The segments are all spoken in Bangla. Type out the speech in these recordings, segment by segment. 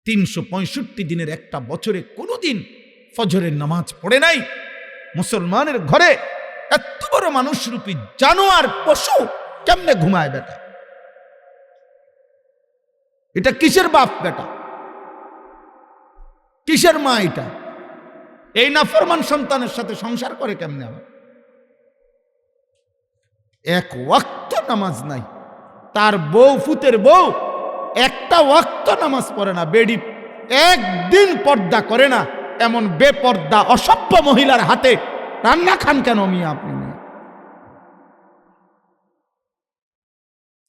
365 দিনের একটা বছরে কোনোদিন ফজরের নামাজ পড়ে নাই। মুসলমানের ঘরে এত বড় মানুষরূপী জানোয়ার পশু কেমনে ঘুমায় বেটা? এটা কিসের বাপ বেটা? কিসের মা এটা? এই নাফরমান সন্তানের সাথে সংসার করে কেমনে? আবার এক ওয়াক্ত নামাজ নাই। তার বউ, ফুতের বউ একটা ওয়াক্ত নামাজ পড়ে না। বেডি একদিন পর্দা করে না। এমন বেপর্দা অসভ্য মহিলার হাতে রান্না খান কেন মিয়া আপনি?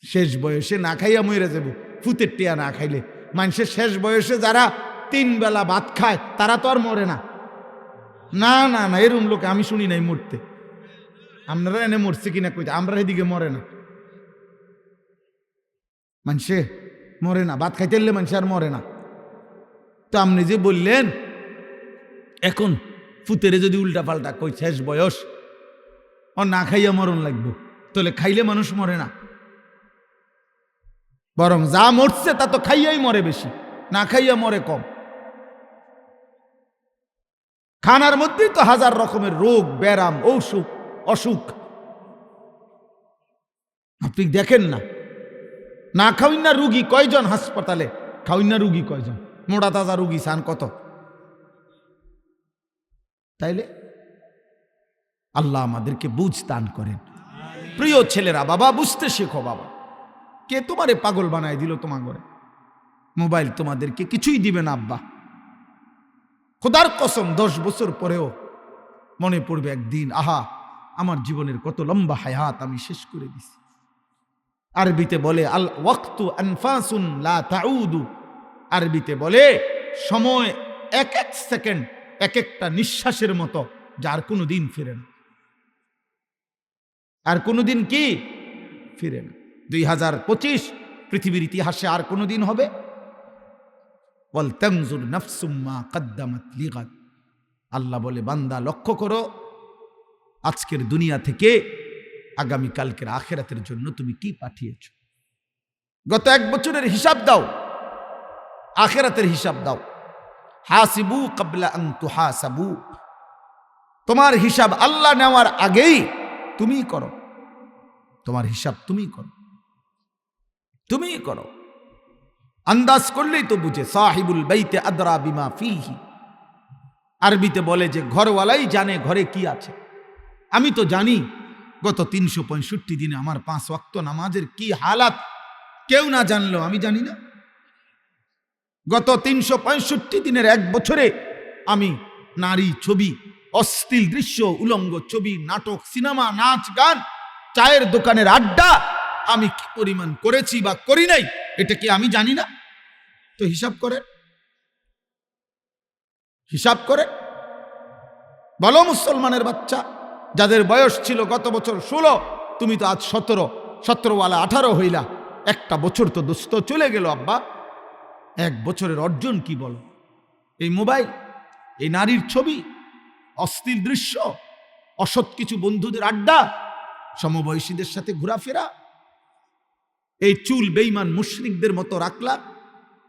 শেষ বয়সে না খাইয়া মরে যাব, ফুতের টিয়া না খাইলে। মানুষের শেষ বয়সে যারা 3 বেলা ভাত খায় তারা তো আর মরে না। না না না, এরকম লোক আমি শুনি নাই মরতে। আপনারা এনে মরছে কিনা কইতে, আমরা এদিকে মরে না। মানুষে মরে না, ভাত খাইতে এলে মানুষ আর মরে না। তো আপনি যে বললেন এখন ফুতেরে যদি উল্টা পাল্টা কই শেষ বয়স ও না খাইয়া মরণ লাগবে, তাহলে খাইলে মানুষ মরে না। বরং যা মরছে তা তো খাইয়াই মরে বেশি, না খাইয়া মরে কম। খানার মধ্যেই তো 1000 রকমের রোগ, ব্যারাম, অসুখ, অসুখ আপনি দেখেন না। না খাওয়াই না রুগী কয়জন হাসপাতালে, খাওয়াই না রুগী কয়জন? মোটা তাজা রুগী সান কত? তাইলে আল্লাহ আমাদেরকে বুঝ দান করেন। প্রিয় ছেলেরা, বাবা বুঝতে শেখো। বাবা কে তোমারে পাগল বানায় দিল? তোমার ঘরে মোবাইল তোমাদেরকে কিছুই দিবে না। আব্বা খোদার কসম 10 বছর পরেও মনে পড়বে একদিন, আহা আমার জীবনের কত লম্বা হায়াত আমি শেষ করে দিছি। আরবিতে বলে আল ওয়াক্তু আনফাসুন লা তাউদু। আরবিতে বলে সময় এক এক সেকেন্ড এক একটা নিঃশ্বাসের মতো, যার কোনো দিন ফিরে না। আর কোনোদিন কি ফিরে না। 2025 পৃথিবীর ইতিহাসে আর কোনোদিন হবে? ওয়াল তানজুর নাফসুম মা কদ্দামাত লিগাদ। আল্লাহ বলে বান্দা লক্ষ্য করো আজকের দুনিয়া থেকে আগামী কালকের আখিরাতের জন্য তুমি কি পাঠিয়েছ। গত 1 বছরের হিসাব দাও, আখিরাতের হিসাব দাও। হাসিবু ক্বাবলা আন তুহাসাবু। তোমার হিসাব আল্লাহ নেওয়ার আগেই তুমি করো। তোমার হিসাব তুমি করো, তুমি করো। আন্দাজ করলেই তো বুঝে। সাহিবুল বাইতে আদরা বিমা ফিহি। আরবিতে বলে যে ঘরওয়ালাই জানে ঘরে কি আছে। আমি তো জানি গত 365 দিনে আমার 5 ওয়াক্ত নামাজের কি হালাত, কেউ না জানলেও আমি জানি না। গত 365 দিনের 1 বছরে আমি নারী ছবি, অশ্লীল দৃশ্য, উলঙ্গ ছবি, নাটক, সিনেমা, নাচ, গান, চায়ের দোকানের আড্ডা আমি কি পরিমাণ করেছি বা করি নাই, এটা কি আমি জানি না? তো হিসাব করে, হিসাব করে বলো মুসলমানের বাচ্চা, যাদের বয়স ছিল গত বছর 16, তুমি তো আজ 17 18 হইলা। একটা বছর তো দোস্ত চলে গেল আব্বা। 1 বছরের অর্জন কি বলো? এই মোবাইল, এই নারীর ছবি, অস্থির দৃশ্য, অসৎ কিছু বন্ধুদের আড্ডা, সমবয়সীদের সাথে ঘোরাফেরা, এই চুল বেঈমান মুশরিকদের মতো রাখলা।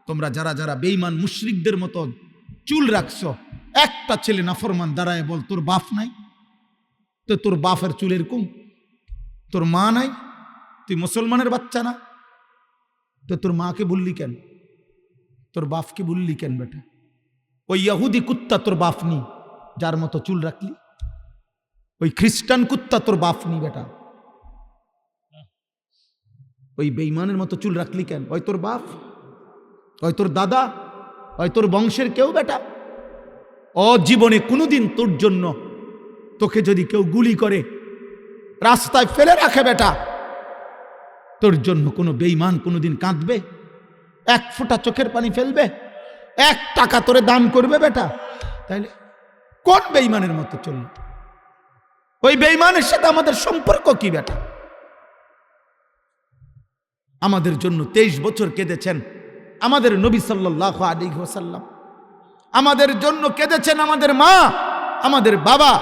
তোমরা যারা যারা বেঈমান মুশরিকদের মতো চুল রাখছো, একটা ছেলে নাফরমান দাঁড়ায় বল তোর বাপ নাই? তো তোর বাপের চুল এরকম? তোর মা নাই? তুই মুসলমানের বাচ্চা না? তো তোর মাকে বললি কেন? তোর বাপকে বললি কেন বেটা? ওই ইহুদি কুত্তা তোর বাপ নি যার মতো চুল রাখলি? ওই খ্রিস্টান কুত্তা তোর বাপ নি বেটা? ওই বেঈমানের মতো চুল রাখলি কেন? ওই তোর বাপ, ওই তোর দাদা, ওই তোর বংশের কেউ বেটা? ও জীবনে কোনোদিন তোর জন্য, তোকে যদি কেউ গুলি করে রাস্তায় ফেলে রাখে বেটা, তোর জন্য কোনো বেঈমান কোনোদিন কাঁদবে? 1 ফোঁটা চোখের পানি ফেলবে? 1 টাকা তোরে দান করবে বেটা? তাইলে কোন বেঈমানের মতো চলল? ওই বেঈমানের সাথে আমাদের সম্পর্ক কি বেটা? আমাদের জন্য 23 বছর কেঁদেছেন আমাদের নবী সাল্লাল্লাহু আলাইহি ওয়াসাল্লাম। আমাদের জন্য কেঁদেছেন আমাদের মা, আমাদের বাবা।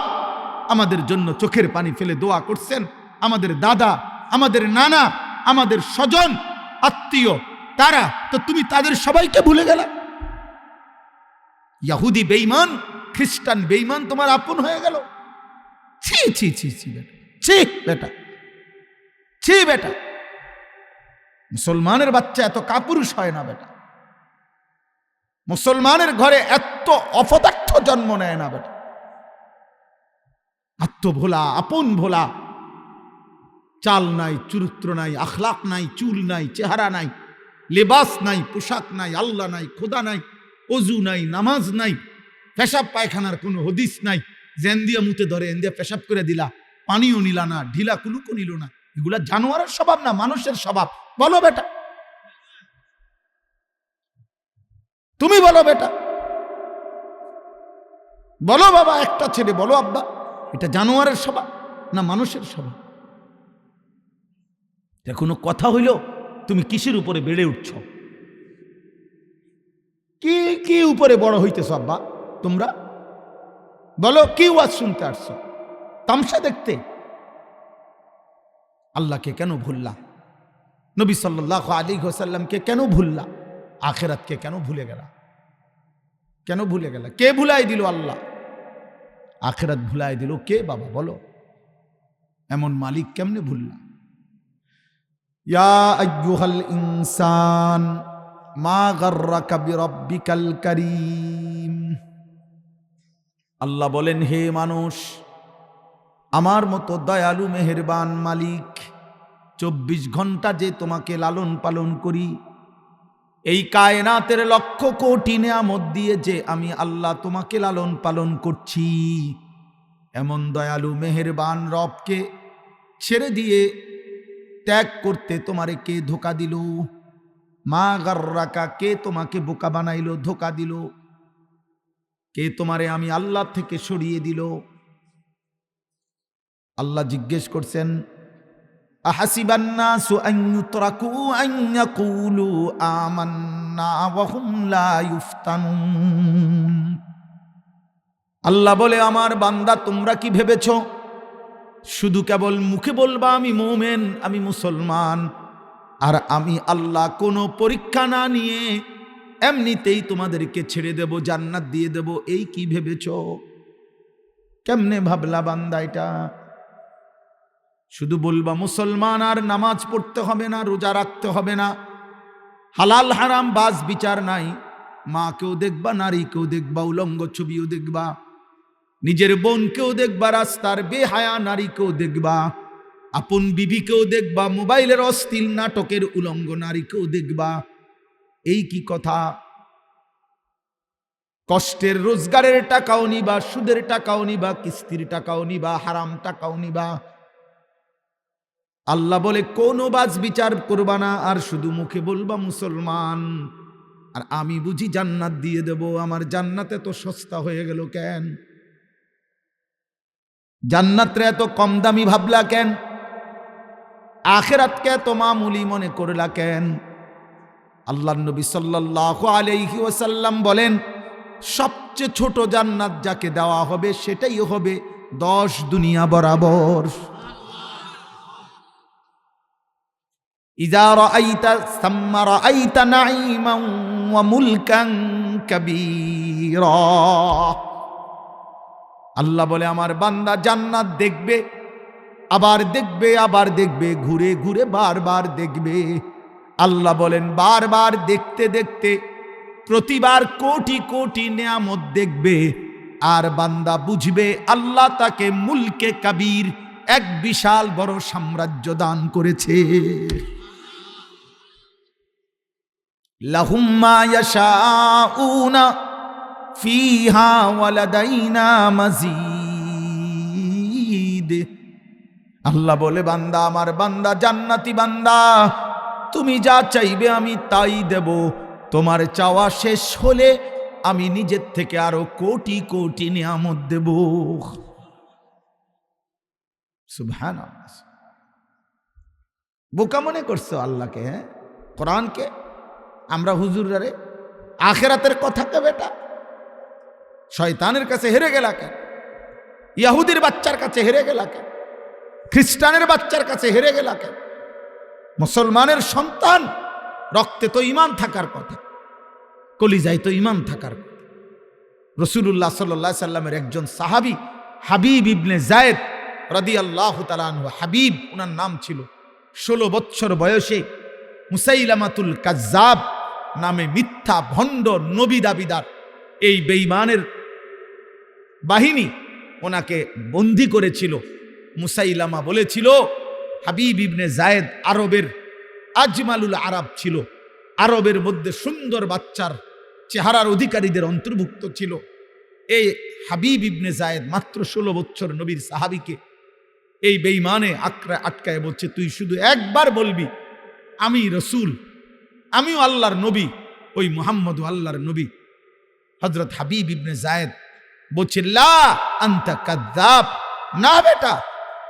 আমাদের জন্য চোখের পানি ফেলে দোয়া করছেন আমাদের দাদা, আমাদের নানা, আমাদের স্বজন, আত্মীয়। তারা তো, তুমি তাদের সবাইকে ভুলে গেলা। ইহুদি বেঈমান, খ্রিস্টান বেঈমান তোমার আপন হয়ে গেল। ছি ছি ছি ছি বেটা, ছি বেটা, ছি বেটা। মুসলমানের বাচ্চা এত কাপুরুষ হয় না বেটা। মুসলমানের ঘরে এত অপদার্থ জন্ম নেয় না বেটা। আত্মভোলা, আপন ভোলা, চাল নাই, চরিত্র নাই, আখলাক নাই, চুল নাই, চেহারা নাই, লেবাস নাই, পোশাক নাই, আল্লাহ নাই, খোদা নাই, অজু নাই, নামাজ নাই, পেশাব পায়খানার কোনো হদিস নাই, জেন দিয়া মুতে ধরে এন দিয়া পেশাব করে দিলা, পানিও নিলা না, ঢিলা কুলুকও নিল না। এগুলা জানোয়ারের স্বভাব না মানুষের স্বভাব? বলো বেটা, তুমি বলো বেটা, বলো বাবা, একটা ছেলে বলো আব্বা, এটা জানোয়ারের স্বভাব না মানুষের স্বভাব? কোনো কথা হইল তুমি কিসের উপরে বেড়ে উঠছ? কি কি উপরে বড় হইতেছ আব্বা তোমরা? বলো, কি ওয়াজ শুনতে আসছো? তামসা দেখতে? আল্লাহকে কেন ভুললা? নবী সাল্লাল্লাহু আলাইহি ওয়াসাল্লামকে কেন ভুললা? আখিরাতকে কেন ভুলে গেলা? কেন ভুলে গেলা? কে ভুলাই দিল? আল্লাহ। আখিরাত ভুলাই দিল কে বাবা বলো? এমন মালিক কেমনে ভুললা? ইয়া আইয়ুহাল ইনসান মা গাররাকা বিরাব্বিকাল কারীম। আল্লাহ বলেন, হে মানুষ, আমার মতো দয়ালু মেহেরবান মালিক 24 ঘন্টা যে তোমাকে লালন পালন করি, এই কায়নাতের লক্ষ কোটি নেয়ামত দিয়ে যে আমি আল্লাহ তোমাকে লালন পালন করছি, এমন দয়ালু মেহেরবান রবকে ছেড়ে দিয়ে ত্যাগ করতে তোমারে কে ধোকা দিল? মা গাররাকা, কে তোমাকে বোকা বানাইল, ধোকা দিল? কে তোমারে আমি আল্লাহ থেকে সরিয়ে দিল? আল্লাহ জিজ্ঞেস করছেন, আহাসিবান নাসু আন ইউতরাকু আন ইয়াকুলু আমান্না ওয়া হুম লা ইফতানুন। আল্লাহ বলে, আমার বান্দা তোমরা কি ভেবেছ শুধু কেবল মুখে বলবা আমি মুমিন, আমি মুসলমান, আর আমি আল্লাহ কোনো পরীক্ষা না নিয়ে এমনিতেই তোমাদেরকে ছেড়ে দেব, জান্নাত দিয়ে দেব? এই কি ভেবেছ? কেমনে ভাবলা বান্দা এটা? শুধু বলবা মুসলমান আর নামাজ পড়তে হবে না, রোজা রাখতে হবে না, হালাল হারাম বাস বিচার নাই, মাকেও দেখবা, নারীকেও দেখবা, উলঙ্গ ছবিও দেখবা, নিজের বোনকেও দেখবা, রাস্তার বেহায়া নারীকেও দেখবা, আপন বিবিকেও দেখবা, মোবাইলের অশ্লীল নাটকের উলঙ্গ নারীকেও দেখবা। এই কি কথা? কষ্টের রোজগারের টাকাও নিবা, সুদের টাকাও নিবা, কিস্তির টাকাও নিবা, হারাম টাকাও নিবা। আল্লাহ বলে কোনো বাজ বিচার করবা না, আর শুধু মুখে বলবা মুসলমান, আর আমি বুঝি জান্নাত দিয়ে দেব। আমার জান্নাত এত সস্তা হয়ে গেল কেন? জান্নাতরে এত কম দামি ভাবলা কেন? আখিরাতকে এত মামুলি মনে করলা কেন? আল্লাহর নবী সাল্লাল্লাহু আলাইহি ওয়াসাল্লাম বলেন, সবচেয়ে ছোট জান্নাত যাকে দেওয়া হবে সেটাই হবে 10 দুনিয়া বরাবর। ইযা রাআইতা সাম্মা রাআইতা নাঈমান ওয়া মুলকান কাবীরা। আল্লাহ বলে, আমার বান্দা জান্নাত দেখবে, আবার দেখবে, আবার দেখবে, ঘুরে ঘুরে বারবার দেখবে। আল্লাহ বলেন, বারবার দেখতে দেখতে প্রতিবার কোটি কোটি নেয়ামত দেখবে, আর বান্দা বুঝবে আল্লাহ তাকে মুলকে কাবীর, এক বিশাল বড় সাম্রাজ্য দান করেছে। লাহুম মা ইয়াশাউনা ফিহা ওয়া লাদাইনা মাজিদ। আল্লাহ বলে, বান্দা, আমার বান্দা জান্নাতি বান্দা, তুমি যা চাইবে আমি তাই দেব। তোমার চাওয়া শেষ হলে আমি নিজের থেকে আরো কোটি কোটি নিয়ামত দেব। সুবহানাল্লাহ। বোকা মনে করছো আল্লাহকে, হ্যাঁ, কোরআনকে? আমরা হুজুররে আখিরাতের কথা কে বেটা? শয়তানের কাছে হেরে গেলা কেন? ইহুদির বাচ্চার কাছে হেরে গেলা কেন? খ্রিস্টানের বাচ্চার কাছে হেরে গেলা কেন? মুসলমানের সন্তান, রক্তে তো ঈমান থাকার কথা, কলিজায় তো ঈমান থাকার কথা। রাসূলুল্লাহ সাল্লাল্লাহু আলাইহি সাল্লামের একজন সাহাবী হাবিব ইবনে যায়েদ রাদিয়াল্লাহু তাআলা আনহু, হাবিব ওনার নাম ছিল। 16 বছর বয়সে মুসাইলামাতুল কাজ্জাব নামে মিথ্যা ভণ্ড নবী দাবিদার এই বেঈমানের বাহিনী ওনাকে বন্দী করেছিল। মুসাইলামা বলেছিল হাবিব ইবনে যায়েদ আরবের আজমালুল আরব ছিল, আরবের মধ্যে সুন্দর বাচ্চার চেহারার অধিকারীদের অন্তর্ভুক্ত ছিল। এই হাবিব ইবনে যায়েদ মাত্র 16 বছর নবীর সাহাবীকে এই বেঈমানে আটকায় বলছে, তুই শুধু একবার বলবি আমি রসুল, আমিও আল্লাহর নবী, ওই মুহাম্মদও আল্লাহর নবী। হযরত হাবিব ইবনে যায়েদ বলছে, লা আনতা কাযযাব, না বেটা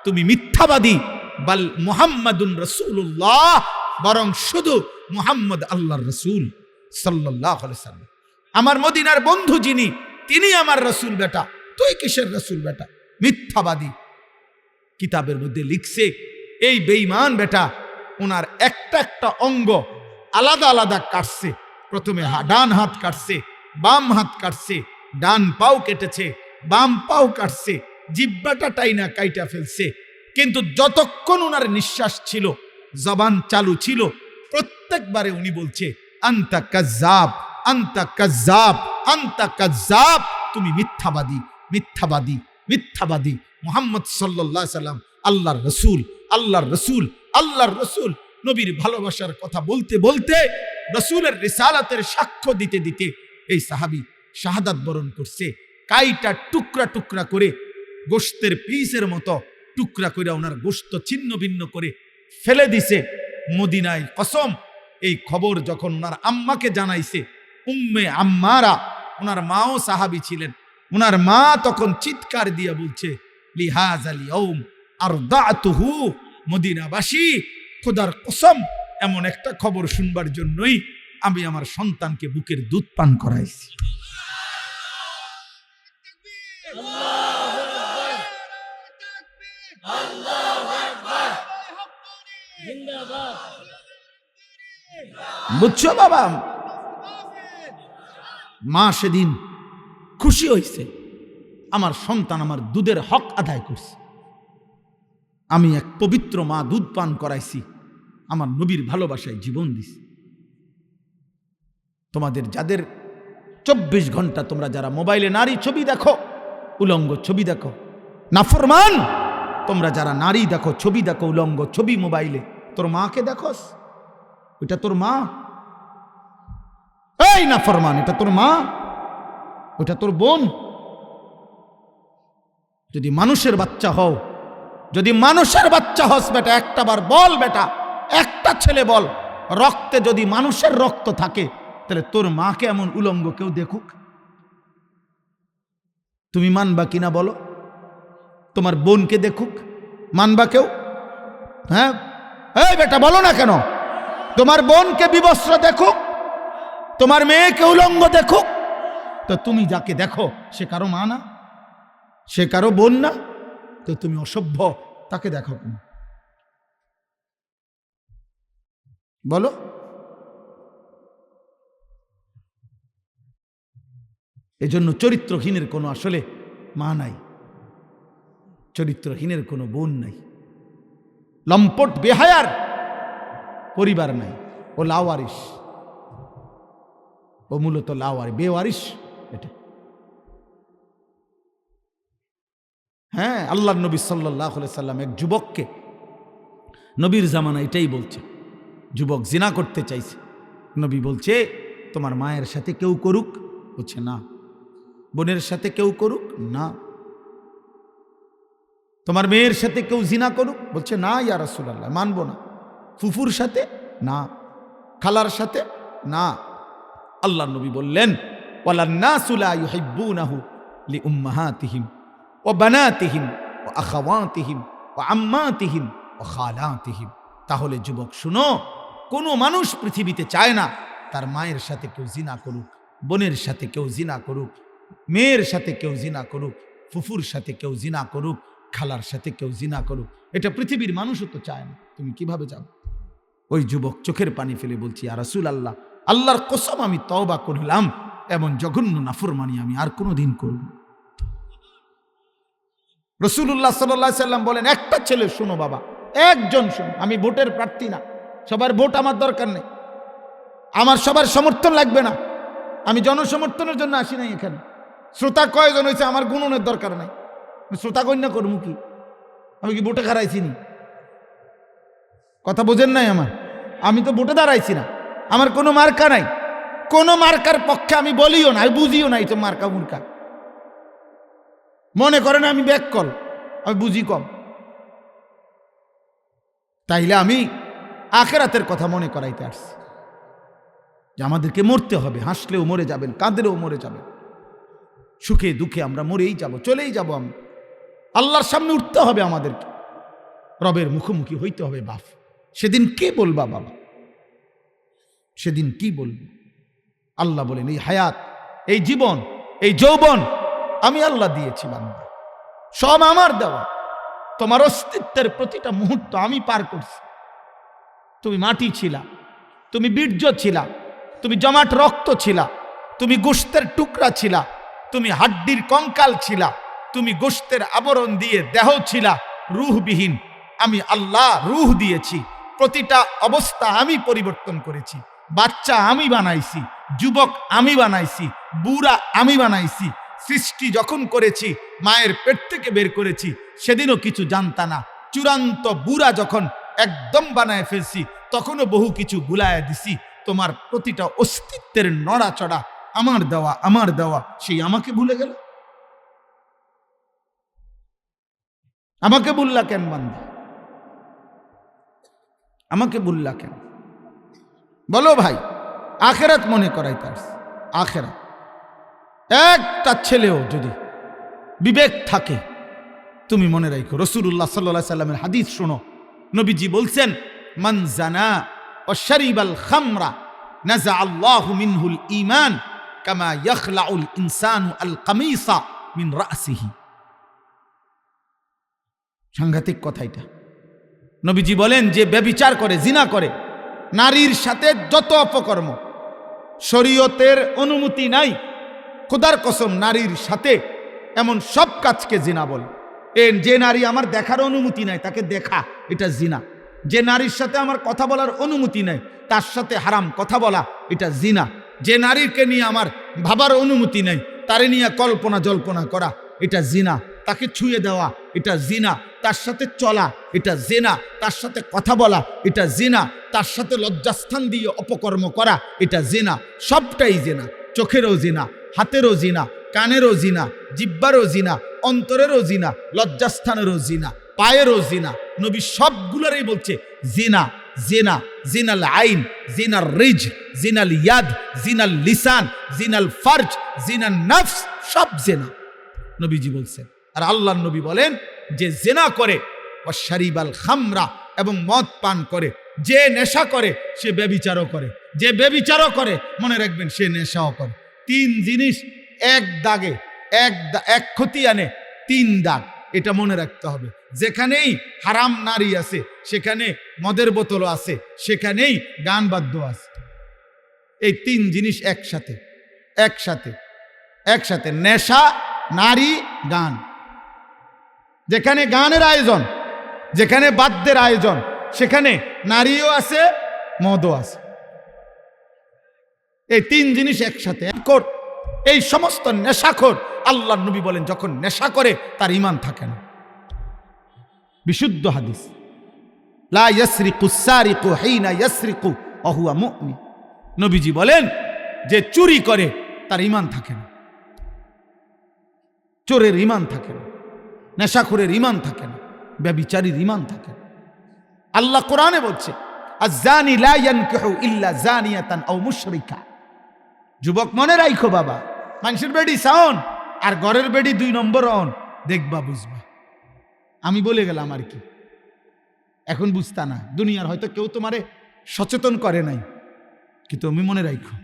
তুমি মিথ্যাবাদী, বাল মুহাম্মাদুন রাসূলুল্লাহ, বরং শুধু মুহাম্মদ আল্লাহর রাসূল সাল্লাল্লাহু আলাইহি সাল্লাম। আমার মদিনার বন্ধু যিনি, তিনি আমার রাসূল বেটা, তুই কিসের রাসূল বেটা? মিথ্যাবাদী। কিতাবের মধ্যে লিখছে এই বেঈমান বেটা ওনার একটা একটা অঙ্গ আলাদা আলাদা কাটছে। প্রথমে ডান হাত কাটছে, বাম হাত কাটছে, ডান পাও কেটেছে, বাম পাও কাটছে, জিহ্বাটা টাইনা কাইটা ফেলছে। কিন্তু যতক্ষণ ওনার নিঃশ্বাস ছিল, জবান চালু ছিল, প্রত্যেকবারে উনি বলছে, আনতা কাযযাব, আনতা কাযযাব, আনতা কাযযাব, তুমি মিথ্যাবাদী, মিথ্যাবাদী, মিথ্যাবাদী। মুহাম্মদ সাল্লাল্লাহু আলাইহি সাল্লাম আল্লাহর রাসূল, আল্লাহর রাসূল, আল্লাহর রাসূল। নবীর ভালোবাসার কথা বলতে বলতে, রাসূলের রিসালাতের সাক্ষ্য দিতে দিতে এই সাহাবী শাহাদাত বরণ করছে। কাইটা টুকরা টুকরা করে, গোশতের পিসের মতো টুকরা করে ওনার গোশত ছিন্ন ভিন্ন করে ফেলে দিছে মদিনায়। কসম, এই খবর যখন ওনার আম্মাকে জানাইছে, উম্মে আম্মারা, ওনার মাও সাহাবী ছিলেন, ওনার মা তখন চিৎকার দিয়ে বলছে, লিহাযাল ইয়াউম আরদাতুহু, মদিনাবাসী খোদার কসম, এমন একটা খবর শুনবার জন্যই আমি আমার সন্তানকে বুকের দুধ পান করাইছি। বুঝছো বাবা? মা সেদিন খুশি হয়েছে, আমার সন্তান আমার দুধের হক আদায় করছে। আমি এক পবিত্র মা, দুধ পান করাইছি, আমার নবীর ভালোবাসায় জীবন দিছি। তোমাদের যাদের 24 ঘন্টা তোমরা যারা মোবাইলে নারী ছবি দেখো, উলঙ্গ ছবি দেখো, নাফরমান, তোমরা যারা নারী দেখো, ছবি দেখো, উলঙ্গ ছবি মোবাইলে, তোর মাকে দেখোস? ওইটা তোর মা? এই নাফরমান, এটা তোর মা? ওটা তোর বোন? যদি মানুষের বাচ্চা হও, যদি মানুষের বাচ্চা হস বেটা, একটা বার বল বেটা, একটা ছেলে বল, রক্তে যদি মানুষের রক্ত থাকে, তাহলে তোর মাকে এমন উলঙ্গ কেউ দেখুক, তুমি মানবা কিনা বলো? তোমার বোনকে দেখুক, মানবা কেউ? হ্যাঁ, এই বেটা বলো না কেন? তোমার বোনকে বিবস্ত্র দেখুক, তোমার মেয়েকে উলঙ্গ দেখুক, তো তুমি যাকে দেখো সে কারো মা না? সে কারো বোন না? তো তুমি অসভ্য, তাকে দেখো কেন? বলো। এজন্য চরিত্রহীনের কোনো আসলে মা নাই, চরিত্রহীনের কোনো বোন নাই, লম্পট বেহায়ার পরিবার নাই, ও লাওয়ারিস, ও মূলত লাওয়ারি, বেওয়ারিস এটা। হ্যাঁ, আল্লাহর নবী সাল্লাল্লাহু আলাইহি সাল্লাম এক যুবককে, নবীর জামানা এটাই বলছে, যুবক জিনা করতে চাইছে, নবী বলছে তোমার মায়ের সাথে কেউ করুক? বলছে না। বোনের সাথে কেউ করুক? না। তোমার মেয়ের সাথে কেউ জিনা করুক? বলছে না ইয়া রাসূলুল্লাহ, মানবো না। ফুফুর সাথে? না। খালার সাথে? না। আল্লাহর নবী বললেন, ওয়ালান নাসু লা ইউহিব্বুনাহু লিউম্মাহাতিহিম ওয়া বানাতিহিম ওয়া আখাওয়াতিহিম ওয়া আম্মাতিহিম ওয়া খালাতিহিম। তাহলে যুবক শুনো, কোনো মানুষ পৃথিবীতে চায় না তার মায়ের সাথে কেউ জিনা করুক, বোনের সাথে কেউ জিনা করুক, মেয়ের সাথে কেউ জিনা করুক, ফুফুর সাথে কেউ জিনা করুক, খালার সাথে কেউ জিনা করুক। এটা পৃথিবীর মানুষও তো চায় না, তুমি কিভাবে যাবে? ওই যুবক চোখের পানি ফেলে বলছি, ইয়া রাসূলুল্লাহ, আল্লাহর কসম আমি তওবা করলাম, এমন জঘন্য নাফরমানি আমি আর কোনোদিন করব না। রাসূলুল্লাহ সাল্লাল্লাহু আলাইহি সাল্লাম বলেন, একটা ছেলে শোনো বাবা, একজন শোনো, আমি ভোটের প্রার্থী না, সবার ভোট আমার দরকার নেই, আমার সবার সমর্থন লাগবে না, আমি জনসমর্থনের জন্য আসি নাই এখানে। শ্রোতা কয়জন হয়েছে আমার গুণনের দরকার নাই, শ্রোতা গণ্য করবো কি, আমি কি ভোটে হারাইছি নি? কথা বোঝেন নাই আমার, আমি তো ভোটে দাঁড়াইছি না, আমার কোনো মার্কা নাই, কোনো মার্কার পক্ষে আমি বলিও না, আমি বুঝিও নাই তো মার্কা মুর্কা, মনে করেন আমি ব্যাককল, আমি বুঝি কম। তাইলে আমি আখিরাতের কথা মনে করাইতে আসছি যে আমাদেরকে মরতে হবে, হাসলেও মরে যাবেন, কাঁদলেও মরে যাবেন, সুখে দুঃখে আমরা মরেই যাব, চলেই যাব, আমরা আল্লাহর সামনে উঠতে হবে, আমাদেরকে রবের মুখোমুখি হইতে হবে। বাপ, সেদিন কে বলবা বাবা, সেদিন কি বলবো? আল্লাহ বলেন, এই হায়াত, এই জীবন, এই যৌবন আমি আল্লাহ দিয়েছি বান্দা, সব আমার দেওয়া, তোমার অস্তিত্বের প্রতিটা মুহূর্ত আমি পার করছি। তুমি মাটি ছিলা, তুমি বীর্য ছিলা, তুমি জমাট রক্ত ছিলা, তুমি গোশতের টুকরা ছিলা, তুমি হাড্ডির কঙ্কাল ছিলা, তুমি গোশতের আবরণ দিয়ে দেহ ছিলা, রূহবিহীন। আমি আল্লাহ রূহ দিয়েছি, প্রতিটা অবস্থা আমি পরিবর্তন করেছি। বাচ্চা আমি বানাইছি, যুবক আমি বানাইছি, বুড়া আমি বানাইছি। সৃষ্টি যখন করেছি, মায়ের পেট থেকে বের করেছি, সেদিনও কিছু জানতা না। চূড়ান্ত বুড়া যখন একদম বানায় ফেলছি, তখনও বহু কিছু ভুলায় দিছি। তোমার প্রতিটা অস্তিত্বের নড়াচড়া আমার দেওয়া, আমার দেওয়া, সেই আমাকে ভুলে গেল? আমাকে বললা কেন বান্দা, আমাকে বললা কেন? বলো ভাই, আখেরাত মনে করাই তার, আখেরাত। একটা ছেলেও যদি বিবেক থাকে, তুমি মনে রাখো, রাসূলুল্লাহ সাল্লাল্লাহু আলাইহি সাল্লামের হাদিস শোনো। নবীজি বলছেন, মান জানা ওয়া শারিবাল খামরা নাযা আল্লাহু মিনহুল ঈমান কামা ইয়াখলাউল ইনসানু আল কামিসা মিন রাসিহি। সাংঘাতিক কথা এটা। নবীজি বলেন, যে ব্যভিচার করে, জিনা করে, নারীর সাথে যত অপকর্ম, শরীয়তের অনুমতি নাই, খোদার কসম নারীর সাথে এমন সব কাজকে জিনা বলে। যে নারী আমার দেখার অনুমতি নাই তাকে দেখা, এটা জিনা। যে নারীর সাথে আমার কথা বলার অনুমতি নাই তার সাথে হারাম কথা বলা, এটা জিনা। যে নারীকে নিয়ে আমার ভাবার অনুমতি নাই তারে নিয়ে কল্পনা জল্পনা করা, এটা জিনা। তাকে ছুঁয়ে দেওয়া, এটা জিনা। তার সাথে চলা, এটা জিনা। তার সাথে কথা বলা, এটা জিনা। তার সাথে লজ্জাস্থান দিয়ে অপকর্ম করা, এটা জিনা। সবটাই জিনা। চোখেরও জিনা, হাতেরও জিনা, কানেরও জিনা, জিব্বারও জিনা, অন্তরেরও জিনা, লজ্জাস্থানেরও জিনা, পায়েরও জিনা। নবী সবগুলোরই বলছে জিনা, জিনা, জিনাল আইন, জিনাল রিজ, জিনাল ইয়াদ, জিনাল লিসান, জিনাল ফারজ, জিনাল নফস, সব জিনা নবীজি বলছেন। আর আল্লাহর নবী বলেন, যে জিনা করে ও শারিবাল খামরা, এবং মদ পান করে, যে নেশা করে সে ব্যভিচারও করে, যে ব্যভিচারও করে মনে রাখবেন সে নেশাও করে। তিন জিনিস এক দাগে, এক ক্ষতি আনে, তিন দাগ, এটা মনে রাখতে হবে। যেখানেই হারাম নারী আছে সেখানে মদের বোতলও আছে, সেখানেই গান বাদ্য আছে। এই তিন জিনিস একসাথে, একসাথে, একসাথে, নেশা, নারী, গান। যেখানে গানের আয়োজন, যেখানে বাদ্যের আয়োজন, সেখানে নারীও আছে, মদও আছে। এই তিন জিনিস একসাথে। এই সমস্ত নেশাখোর, আল্লাহর নবী বলেন, যখন নেশা করে তার ঈমান থাকে না। বিশুদ্ধ হাদিস, লা ইয়াসরিকু সারিকু হিনা ইয়াসরিকু ওয়া হুয়া মুমিন। নবীজি বলেন, যে চুরি করে তার ঈমান থাকে না, চোরের ঈমান থাকে না, নেশাখোরের ঈমান থাকে না, ব্যভিচারীর ঈমান থাকে না। আল্লাহ কোরআনে বলছে, আয-যানি লা ইয়ানকিহু ইল্লা যানিয়াতান আও মুশরিকা। যুবক মনে রাখো বাবা, মানুষের বেডি সাউন আর ঘরের বেডি 2 নম্বর অন, দেখবা বুঝবা। আমি বলে গেলাম আর কি, এখন বুঝতা না। দুনিয়ার হয়তো কেউ তোমারে সচেতন করে নাই, কিন্তু তুমি মনে রাখো,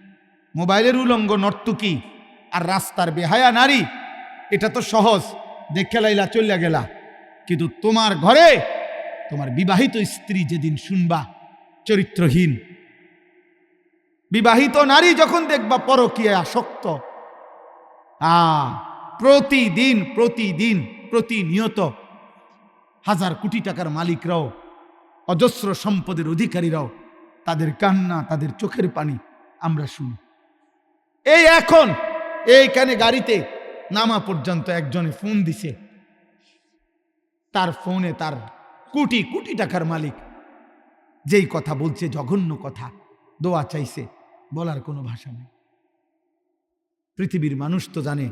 মোবাইলের উলঙ্গ নর্তকী আর রাস্তার বেহায়া নারী, এটা তো সহজ, দেখে লাইলা চলিয়া গেলা। কিন্তু তোমার ঘরে তোমার বিবাহিত স্ত্রী যেদিন শুনবা চরিত্রহীন, বিবাহিত নারী যখন দেখবা পরকীয়ায় আসক্ত, প্রতিদিন প্রতিদিন প্রতিনিয়ত হাজার কোটি টাকার মালিকরাও, অজস্র সম্পদের অধিকারীরাও তাদের কান্না, তাদের চোখের পানি আমরা শুনি। এই এখন এইখানে গাড়িতে নামা পর্যন্ত একজনে ফোন দিছে, তার ফোনে তার কোটি কোটি টাকার মালিক যেই কথা বলছে, জঘন্য কথা, দোয়া চাইছে, বলার কোনো ভাষা নেই। পৃথিবীর মানুষ তো জানে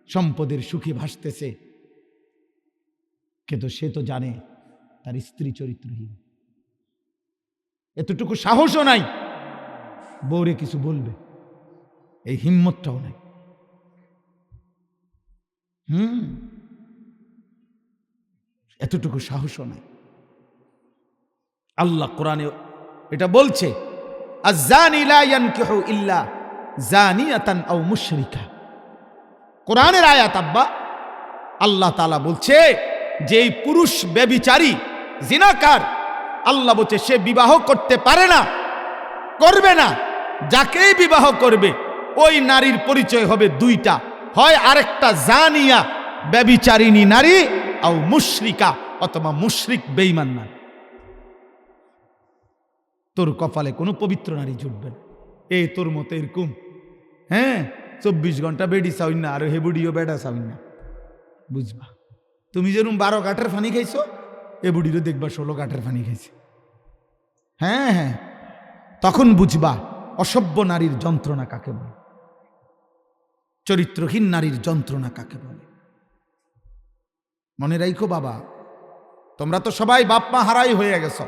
সম্পদের সুখে ভাসতেছে, কিন্তু সে তো জানে তার স্ত্রী চরিত্রহীন। এতটুকু সাহসও নাই বউরে কিছু বলবে, এই হিম্মতটাও নাই। এতটুকু সাহসও নাই। আল্লাহ কোরআনে এটা বলছে, আয-যানি লা ইয়ানকিহু ইল্লা যানিয়াতান আও মুশরিকা। কোরআনের আয়াত আব্বা, আল্লাহ তাআলা বলছে যে এই পুরুষ ব্যভিচারী জিনাকার, আল্লাহ বলছে সে বিবাহ করতে পারে না, করবে না। যাকেই বিবাহ করবে ওই নারীর পরিচয় হবে দুইটা, হয় আরেকটা জানিয়া ব্যভিচারিণী নারী, আও মুশরিকা অথবা মুশরিক বেঈমান নারী। তোর কপালে কোনো পবিত্র নারী জুটবে না। এই তোর মতো এরকম 24 ঘন্টা বেডি চাউন না, আর হেবুডিও বেডা চাউন না, বুঝবা। তুমি যেরকম 12 ঘাটের পানি খাইছো, এ বুড়িরও দেখবা 16 ঘাটের পানি খাইছে। হ্যাঁ, তখন বুঝবা অসভ্য নারীর যন্ত্রণা কাকে বলে, চরিত্রহীন নারীর যন্ত্রণা কাকে বলে। মনে রাখো বাবা, তোমরা তো সবাই বাপ মা হারাই হয়ে গেছো।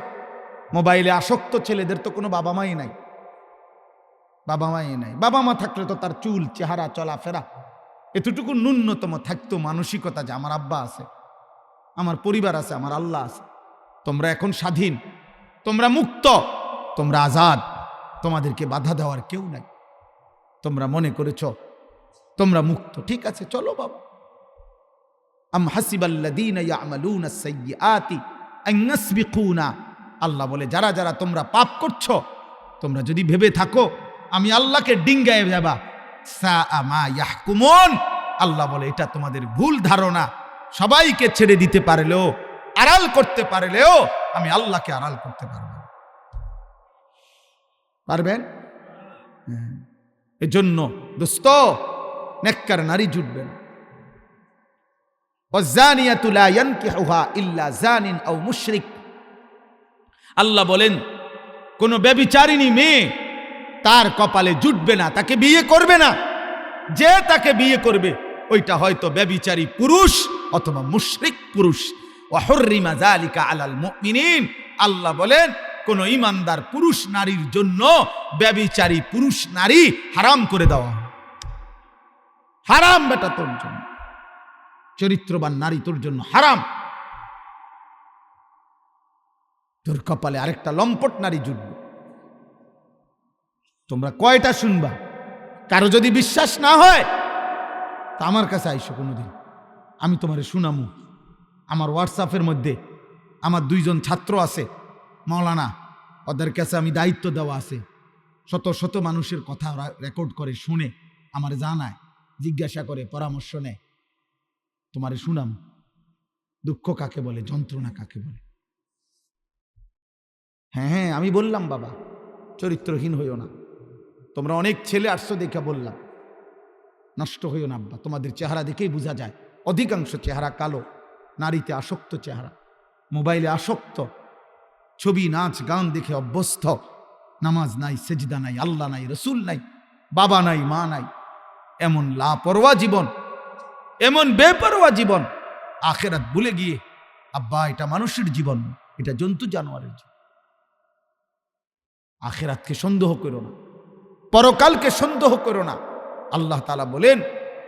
মোবাইলে আসক্ত ছেলেদের তো কোনো বাবা মাই নাই, বাবা মাই নাই। বাবা মা থাকলে তো তার চুল, চেহারা, চলাফেরা এতটুকু ন্যূনতম থাকতো, মানসিকতা যে আমার আব্বা আছে, আমার পরিবার আছে, আমার আল্লাহ আছে। তোমরা এখন স্বাধীন, তোমরা মুক্ত, তোমরা আজাদ, তোমাদেরকে বাধা দেওয়ার কেউ নাই। তোমরা মনে করেছ তোমরা মুক্ত, ঠিক আছে, চলো বাবা। আম হাসিবাল্লাযীনা ইয়া'মালুনা আস-সাইয়্যাতি আন ইয়াসবিকুনা। আল্লাহ বলে যারা যারা তোমরা পাপ করছো, তোমরা যদি ভেবে থাকো আমি আল্লাহকে ডিঙ্গায় যাবা, সাআ মা ইয়াহকুমুন। আল্লাহ বলে এটা তোমাদের ভুল ধারণা। সবাইকে ছেড়ে দিতে পারলেও, আড়াল করতে পারলেও আমি আল্লাহকে আড়াল করতে পারব না। পারবেন? এজন্য দোস্ত, নেককার নারী জুটবে না। ওয়াজ-যানিয়াতু লা ইয়ানকিহুহা ইল্লা যানিন আও মুশরিক। আল্লাহ বলেন কোন ব্যভিচারিণী মেয়ে তার কপালে জুটবে না, তাকে বিয়ে করবে না। যে তাকে বিয়ে করবে ওইটা হয়তো ব্যভিচারী পুরুষ অথবা মুশরিক পুরুষ। ওয়া হুররিমা যালিকা আলাল মুমিনিন। আল্লাহ বলেন কোন ঈমানদার পুরুষ নারীর জন্য ব্যভিচারী পুরুষ নারী হারাম করে দেওয়া, হারাম। বেটা তোর জন্য, চরিত্রবান নারী তোর জন্য হারাম। তোর কপালে আরেকটা লম্পট নারী জুটবে। তোমরা কয়টা শুনবা? কারো যদি বিশ্বাস না হয় তা আমার কাছে আইসো কোনোদিন, আমি তোমারে শুনামু। আমার হোয়াটসঅ্যাপের মধ্যে আমার 2 জন ছাত্র আছে মাওলানা, ওদের কাছে আমি দায়িত্ব দেওয়া আছে। শত শত মানুষের কথা রেকর্ড করে শুনে আমার জানায়, জিজ্ঞাসা করে, পরামর্শ নেয়। তোমারে শুনাম দুঃখ কাকে বলে, যন্ত্রণা কাকে বলে। হ্যাঁ, আমি বললাম বাবা চরিত্রহীন হইও না। তোমরা অনেক ছেলে আসছো দেখে বললাম, নষ্ট হইও না আব্বা। তোমাদের চেহারা দেখেই বোঝা যায় অধিকাংশ চেহারা কালো, নারীতে আসক্ত চেহারা, মোবাইলে আসক্ত, ছবি নাচ গান দেখে অভ্যস্ত। নামাজ নাই, সেজদা নাই, আল্লাহ নাই, রসুল নাই, বাবা নাই, মা নাই। এমন লাপরোয়া জীবন, এমন বেপরোয়া জীবন, আখেরাত ভুলে গিয়ে আব্বা এটা মানুষের জীবন, এটা জন্তু জানোয়ারের জীবন। আখেরাতকে সন্দেহ করো না, পরকালকে সন্দেহ করো না। আল্লাহ তাআলা বলেন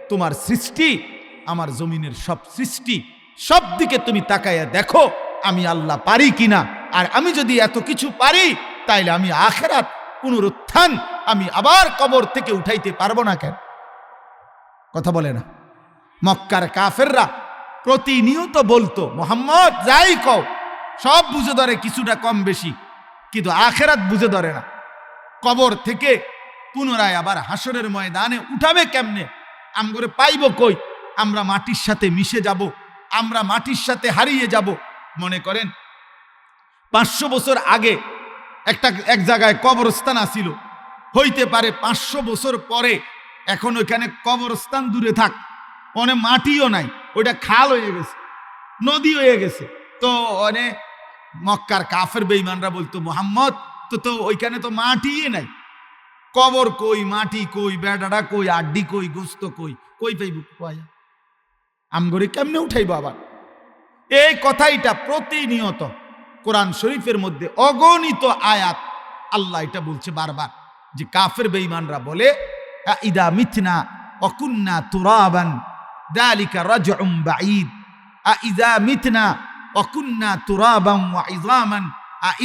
তোমার সৃষ্টি, আমার জমিনের সব সৃষ্টি, সব দিকে তুমি তাকাইয়া দেখো আমি আল্লাহ পারি কিনা। আর আমি যদি এত কিছু পারি, তাইলে আমি আখেরাত, পুনরুত্থান, আমি আবার কবর থেকে উঠাইতে পারবো না কেন? কথা বলে না? মক্কার কাফেররা প্রতিনিয়ত বলতো, মোহাম্মদ যাই কও সব বুঝে ধরে, কিছুটা কম বেশি, কিন্তু আখেরাত বুঝে ধরে না। কবর থেকে পুনরায় আবার হাসরের ময়দানে উঠাবে কেমনে? আমগরে পাইব কই? আমরা মাটির সাথে মিশে যাব, আমরা মাটির সাথে হারিয়ে যাব। মনে করেন 500 বছর আগে এক জায়গায় কবরস্থান আছিল, হইতে পারে 500 বছর পরে এখন ওইখানে কবরস্থান দূরে থাক, অনেক মাটিও নাই, ওইটা খাল হয়ে গেছে, নদী হয়ে গেছে। তো অনেক মক্কার কাফের বেঈমানরা বলতো, মুহাম্মদ তো ওইখানে তো মাটিই নাই, কবর কই, মাটি কই, বেড়াটা কই, আড্ডি কই, গোস্ত কই পাইব? আমগরে কেমনে উঠাইব আবার? এই কথাইটা প্রতিনিয়ত কোরআন শরীফের মধ্যে অগণিত আয়াত আল্লাহ এটা বলছে বারবার, যে কাফের বেঈমানরা বলে ইদা মিথনা অকুন্না তুরাবান যালিকা রাজউম বাঈদ, ইদা মিথনা অকুন্না তুরাবান ওয়া ইযামান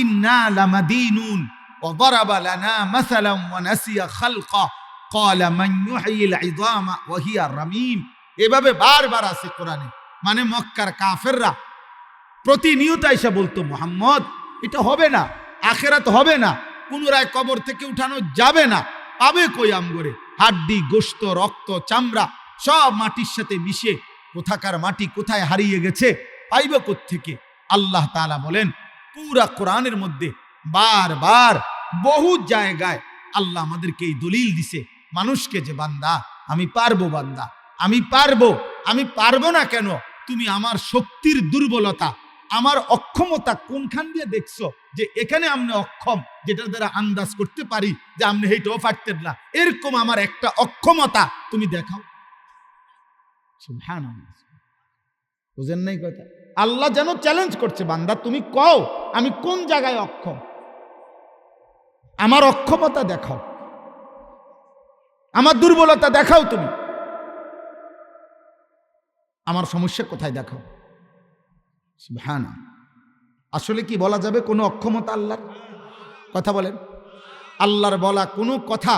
ইন্না লামাদিনুন وضرب لنا مثلا ونسي خلقه قال من يحيي العظام وهي رميم। এভাবে বারবার আছে কোরআনে। মানে মক্কার কাফেররা প্রতিনিয়ত এসে বলতো, মুহাম্মদ এটা হবে না, আখিরাত হবে না, পুনরায় কবর থেকে উঠানো যাবে না, পাবে কই আমগরে? হাড্ডি, গোশত, রক্ত, চামড়া সব মাটির সাথে মিশে কোথাকার মাটি কোথায় হারিয়ে গেছে, পাইবে কোত্থেকে? আল্লাহ তাআলা বলেন পুরা কোরআনের মধ্যে বারবার বহু জায়গায় আল্লাহ আমাদেরকে এই দলিল দিছে মানুষকে, যে বান্দা আমি পারবো, বান্দা আমি পারবো। আমি পারবো না কেন? তুমি আমার শক্তির দুর্বলতা, আমার অক্ষমতা কোনখান দিয়ে দেখছো যে এখানে আপনি অক্ষম, যেটার দ্বারা আন্দাজ করতে পারি যে আপনি হেইটাও পারতেন না, এরকম আমার একটা অক্ষমতা তুমি দেখাও। সুবহানাল্লাহ, বুঝেন নাই কথা? আল্লাহ যেন চ্যালেঞ্জ করছে, বান্দা তুমি কও আমি কোন জায়গায় অক্ষম, আমার অক্ষমতা দেখাও, আমার দুর্বলতা দেখাও, তুমি আমার সমস্যা কোথায় দেখাও। সুবহানাল্লাহ। আসলে কি বলা যাবে কোনো অক্ষমতা আল্লাহর? কথা বলেন। আল্লাহর বলা কোনো কথা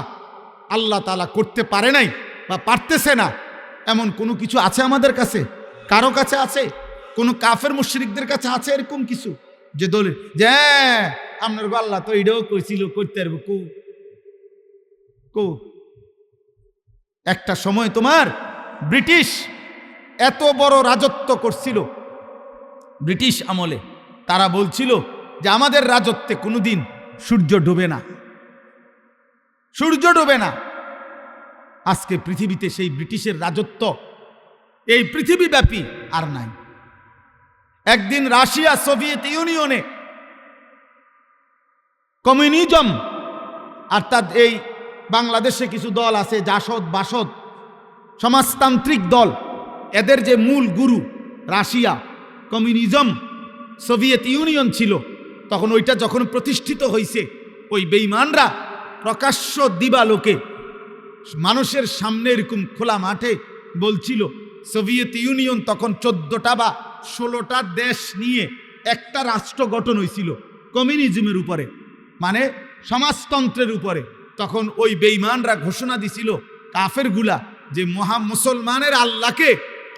আল্লাহ তাআলা করতে পারে নাই বা পারতেছে না, এমন কোনো কিছু আছে আমাদের কাছে? কারো কাছে আছে? কোন কাফের মুশরিকদের কাছে আছে এরকম কিছু যে দলিল যে আপনার আল্লাহ তো এটাও কইছিল করতে পারবো? কো একটা সময় তোমার ব্রিটিশ এত বড় রাজত্ব করছিল, ব্রিটিশ আমলে তারা বলছিল যে আমাদের রাজত্বে কোনোদিন সূর্য ডুবে না, সূর্য ডুবে না। আজকে পৃথিবীতে সেই ব্রিটিশের রাজত্ব এই পৃথিবীব্যাপী আর নাই। একদিন রাশিয়া, সোভিয়েত ইউনিয়নে কমিউনিজম, অর্থাৎ এই বাংলাদেশে কিছু দল আছে জাসদ বাসদ সমাজতান্ত্রিক দল, এদের যে মূল গুরু রাশিয়া, কমিউনিজম, সোভিয়েত ইউনিয়ন ছিল, তখন ওইটা যখন প্রতিষ্ঠিত হয়েছে, ওই বেঈমানরা প্রকাশ্য দিবালোকে মানুষের সামনে এরকম খোলা মাঠে বলছিল, সোভিয়েত ইউনিয়ন তখন 14টা বা 16টা দেশ নিয়ে একটা রাষ্ট্র গঠন হয়েছিল কমিউনিজমের উপরে, মানে সমাজতন্ত্রের উপরে। তখন ওই বেঈমানরা ঘোষণা দিছিল কাফেরগুলা যে মুসলমানের আল্লাহকে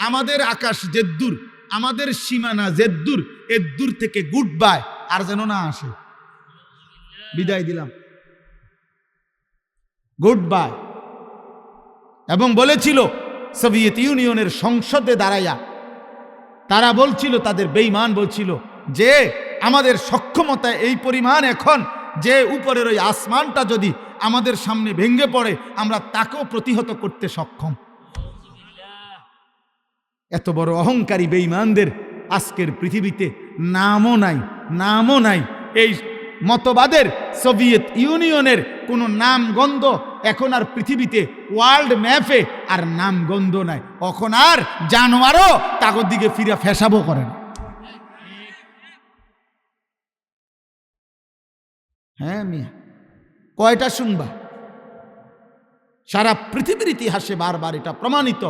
আমাদের আকাশ জেদ্দুর, আমাদের সীমানা জেদ্দুর, এদ্দুর থেকে গুড বাই, আর যেন না আসে, বিদায় দিলাম, গুড বাই। এবং বলেছিল সোভিয়েত ইউনিয়নের সংসদে দাঁড়াইয়া তারা বলছিল, তাদের বেঈমান বলছিল যে আমাদের সক্ষমতা এই পরিমাণ এখন যে উপরের ওই আসমানটা যদি আমাদের সামনে ভেঙে পড়ে আমরা তাকেও প্রতিহত করতে সক্ষম। এত বড় অহংকারী বেঈমানদের আজকের পৃথিবীতে নামও নাই, নামও নাই। এই মতবাদের সোভিয়েত ইউনিয়নের কোনো নামগন্ধ এখন আর পৃথিবীতে ওয়ার্ল্ড ম্যাপে আর নামগন্ধ নাই। এখন আর জানোয়ারও কাগজ দিকে ফিরে ফেসাবো করে না। হ্যাঁ মিয়া, কয়টা শুনবা? সারা পৃথিবীর ইতিহাসে বারবার এটা প্রমাণিত।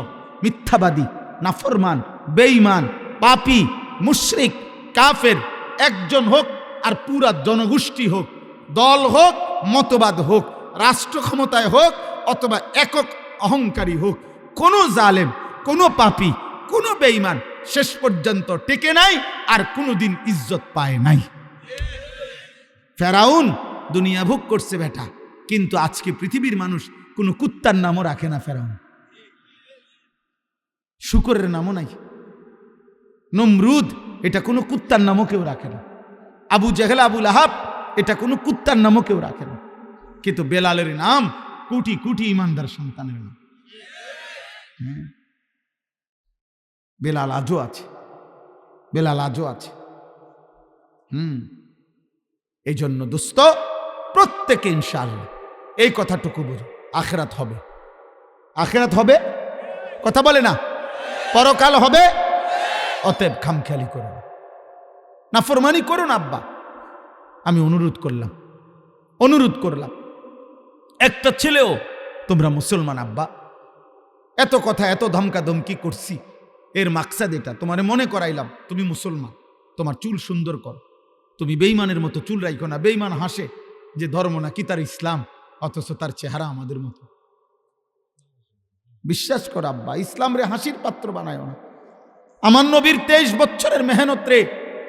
মিথ্যাবাদী, নাফরমান, বেঈমান, পাপী, মুশরিক, কাফের একজন হোক আর পুরা জনগোষ্ঠী হোক, দল হোক, মতবাদ হোক, রাষ্ট্র ক্ষমতায় হোক অথবা একক অহংকারী হোক, কোনো জালেম, কোনো পাপী, কোনো বেঈমান শেষ পর্যন্ত টেকে নাই আর কোনোদিন ইজ্জত পায় নাই। ফেরাউন দুনিয়া ভোগ করছে বেটা, কিন্তু আজকে পৃথিবীর মানুষ কোনো কুত্তার নামও রাখে না ফেরাউন, শুকরের নামও নাই। নমরুদ এটা কোনো কুত্তার নামও কেউ রাখে না। আবু জেহেল, আবু লাহাব এটা কোনো কুত্তার নামও কেউ রাখে না। কিন্তু বেলালের নাম কোটি কোটি ইমানদার সন্তানের নাম। বেলাল আজও আছে, বেলাল আজও আছে। এই জন্য দোস্ত, প্রত্যেকে ইনশাআল্লাহ এই কথাটুকু বুঝো, আখিরাত হবে, আখিরাত হবে, কথা বলে না, পরকাল হবে। অতএব খামখেয়ালি করো না, নাফরমানি করো না। আব্বা আমি অনুরোধ করলাম, একটা ছেলেও তোমরা মুসলমান আব্বা, এত কথা এত ধমকা ধমকি করছি, এর মাকসাদ এটা, তোমারে মনে করাইলাম তুমি মুসলমান, তোমার চুল সুন্দর কর, তুমি বেঈমানের মতো চুল রাখো না। বেঈমান হাসে যে ধর্ম নাকি তার ইসলাম, অথচ তার চেহারা আমাদের মতো। বিশ্বাস কর আব্বা, ইসলাম রে হাসির পাত্র বানায় না। আমার নবীর 23 বছরের মেহনত রে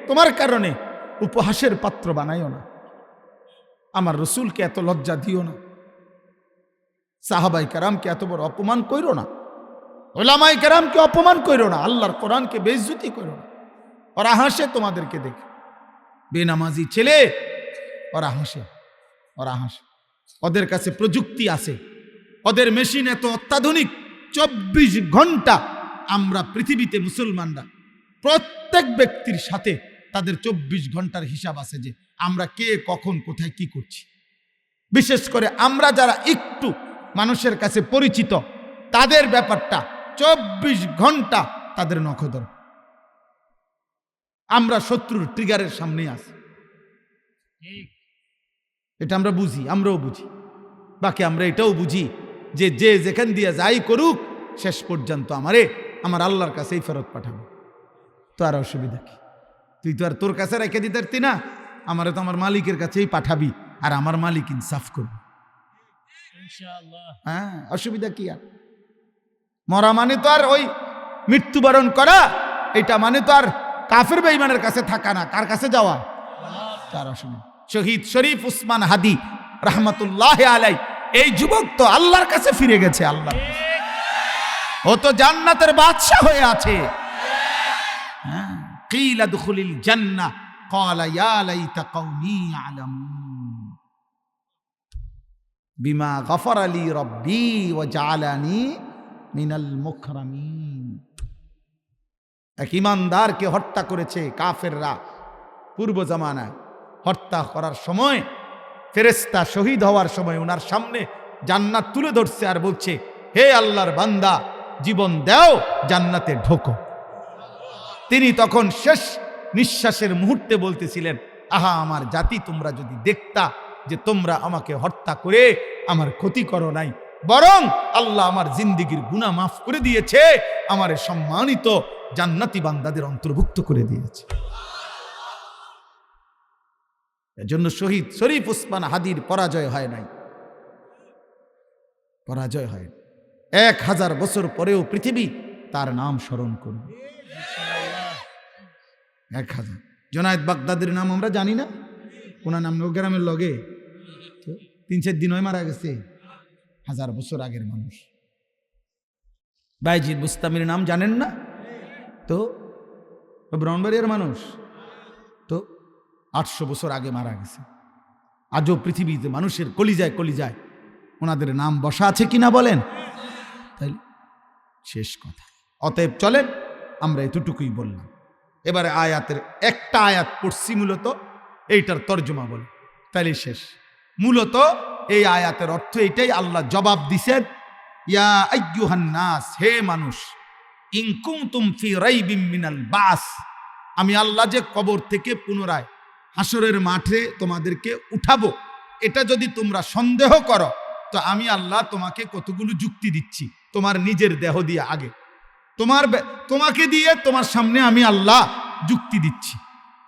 তোমার কারণে উপহাসের পাত্র বানাইও না। আমার রসুলকে এত লজ্জা দিও না, সাহাবাই কেরামকে এত বড় অপমান কইরো না, ওলামাই কেরামকে অপমান কইরো না, আল্লাহর কোরআনকে বেইজ্জতি করো না। ওরা হাসে তোমাদেরকে দেখে, বেনামাজি ছেলে ওরা হাসে, ওরা হাসে। ওদের কাছে প্রযুক্তি আছে, ওদের মেশিন এত অত্যাধুনিক। 24 ঘন্টা আমরা পৃথিবীতে মুসলমানরা প্রত্যেক ব্যক্তির সাথে তাদের 24 ঘন্টার হিসাব আছে যে আমরা কে কখন কোথায় কি করছি। বিশেষ করে আমরা যারা একটু মানুষের কাছে পরিচিত, তাদের ব্যাপারটা 24 ঘন্টা তাদের নখদর। আমরা শত্রুর ট্রিগারের সামনে আছি, এটা আমরা বুঝি, আমরাও বুঝি। বাকি আমরা এটাও বুঝি যে যে যেখান দিয়ে যাই করুক, শেষ পর্যন্ত আমার আল্লাহর কাছেই ফেরত পাঠাবো। তো আর অসুবিধা কি? তুই তো আর তোর কাছে রেখে দিতে পারতি না, আমারে তো আমার মালিকের কাছেই পাঠাবি, আর আমার মালিক ইনসাফ করবে। হ্যাঁ, অসুবিধা কি? আর মরা মানে তো আর ওই মৃত্যুবরণ করা, এটা মানে তো আর কাফের বেঈমানের কাছে থাকা না, কার কাছে যাওয়া? তার অসুবিধা। শহীদ শরীফ উসমান হাদি রহমতুল্লাহ আলাই, এই যুবক তো আল্লাহর কাছে ফিরে গেছে। আল্লাহ, ও তো জান্নাতের বাদশা হয়ে আছে। কিল আদখুলিল জান্নাহ ক্বালা ইয়া লাইতা কওমি ইয়ালামুন বিমা গফারা লি রাব্বি ওয়া জাআলানি মিনাল মুকরামিন। এক ইমানদারকে হত্যা করেছে কাফেররা পূর্ব জামানায়। হত্যা করার সময় ফেরেশতা শহীদ হওয়ার সময় ওনার সামনে জান্নাত তুলে ধরছে আর বলছে, হে আল্লাহর বান্দা, জীবন দাও, জান্নাতে ঢোকো। তিনি তখন শেষ নিঃশ্বাসের মুহূর্তে বলতেছিলেন, আহা আমার জাতি, তোমরা যদি দেখতা যে তোমরা আমাকে হত্যা করে আমার ক্ষতি করো নাই, বরং আল্লাহ আমার জিন্দেগির গুনাহ মাফ করে দিয়েছে, আমার সম্মানিত জান্নাতি বান্দাদের অন্তর্ভুক্ত করে দিয়েছে। এজন্য শহীদ শরীফ উসমান হাদির পরাজয় হয় নাই, পরাজয় হয়। 1000 বছর পরেও পৃথিবী তার নাম স্মরণ করবে। 1000। জুনায়েদ বাগদাদির নাম আমরা জানি না? ওনার নাম নৌগ্রামের লগে 3-4 দিন হয় মারা গেছে, 1000 বছর আগের মানুষ। বাইজিদ বুস্তামির নাম জানেন না? তো ব্রাহ্মণবাড়িয়ার মানুষ, তো 800 বছর আগে মারা গেছে। আজও পৃথিবীতে মানুষের কলিজায় কলিজায় ওনাদের নাম বসা আছে কিনা বলেন? তাই শেষ কথা। অতএব চলেন, আমরা এতটুকুই বললাম। এবারে আয়াতের একটা আয়াত পড়ছি, মূলত এইটার তর্জমা বলে, তাইলে শেষ। মূলত এই আয়াতের অর্থ এইটাই, আল্লাহ জবাব দিছেন, ইয়া আইয়ুহান নাস, হে মানুষ, ইন কুনতুম ফি রাইবিম মিনাল বাস, আমি আল্লাহ যে কবর থেকে পুনরায় হাসরের মাঠে তোমাদেরকে উঠাবো, এটা যদি তোমরা সন্দেহ করো, তো আমি আল্লাহ তোমাকে কতগুলো যুক্তি দিচ্ছি তোমার নিজের দেহ দিয়ে। আগে তোমাকে দিয়ে তোমার সামনে আমি আল্লাহ যুক্তি দিচ্ছি।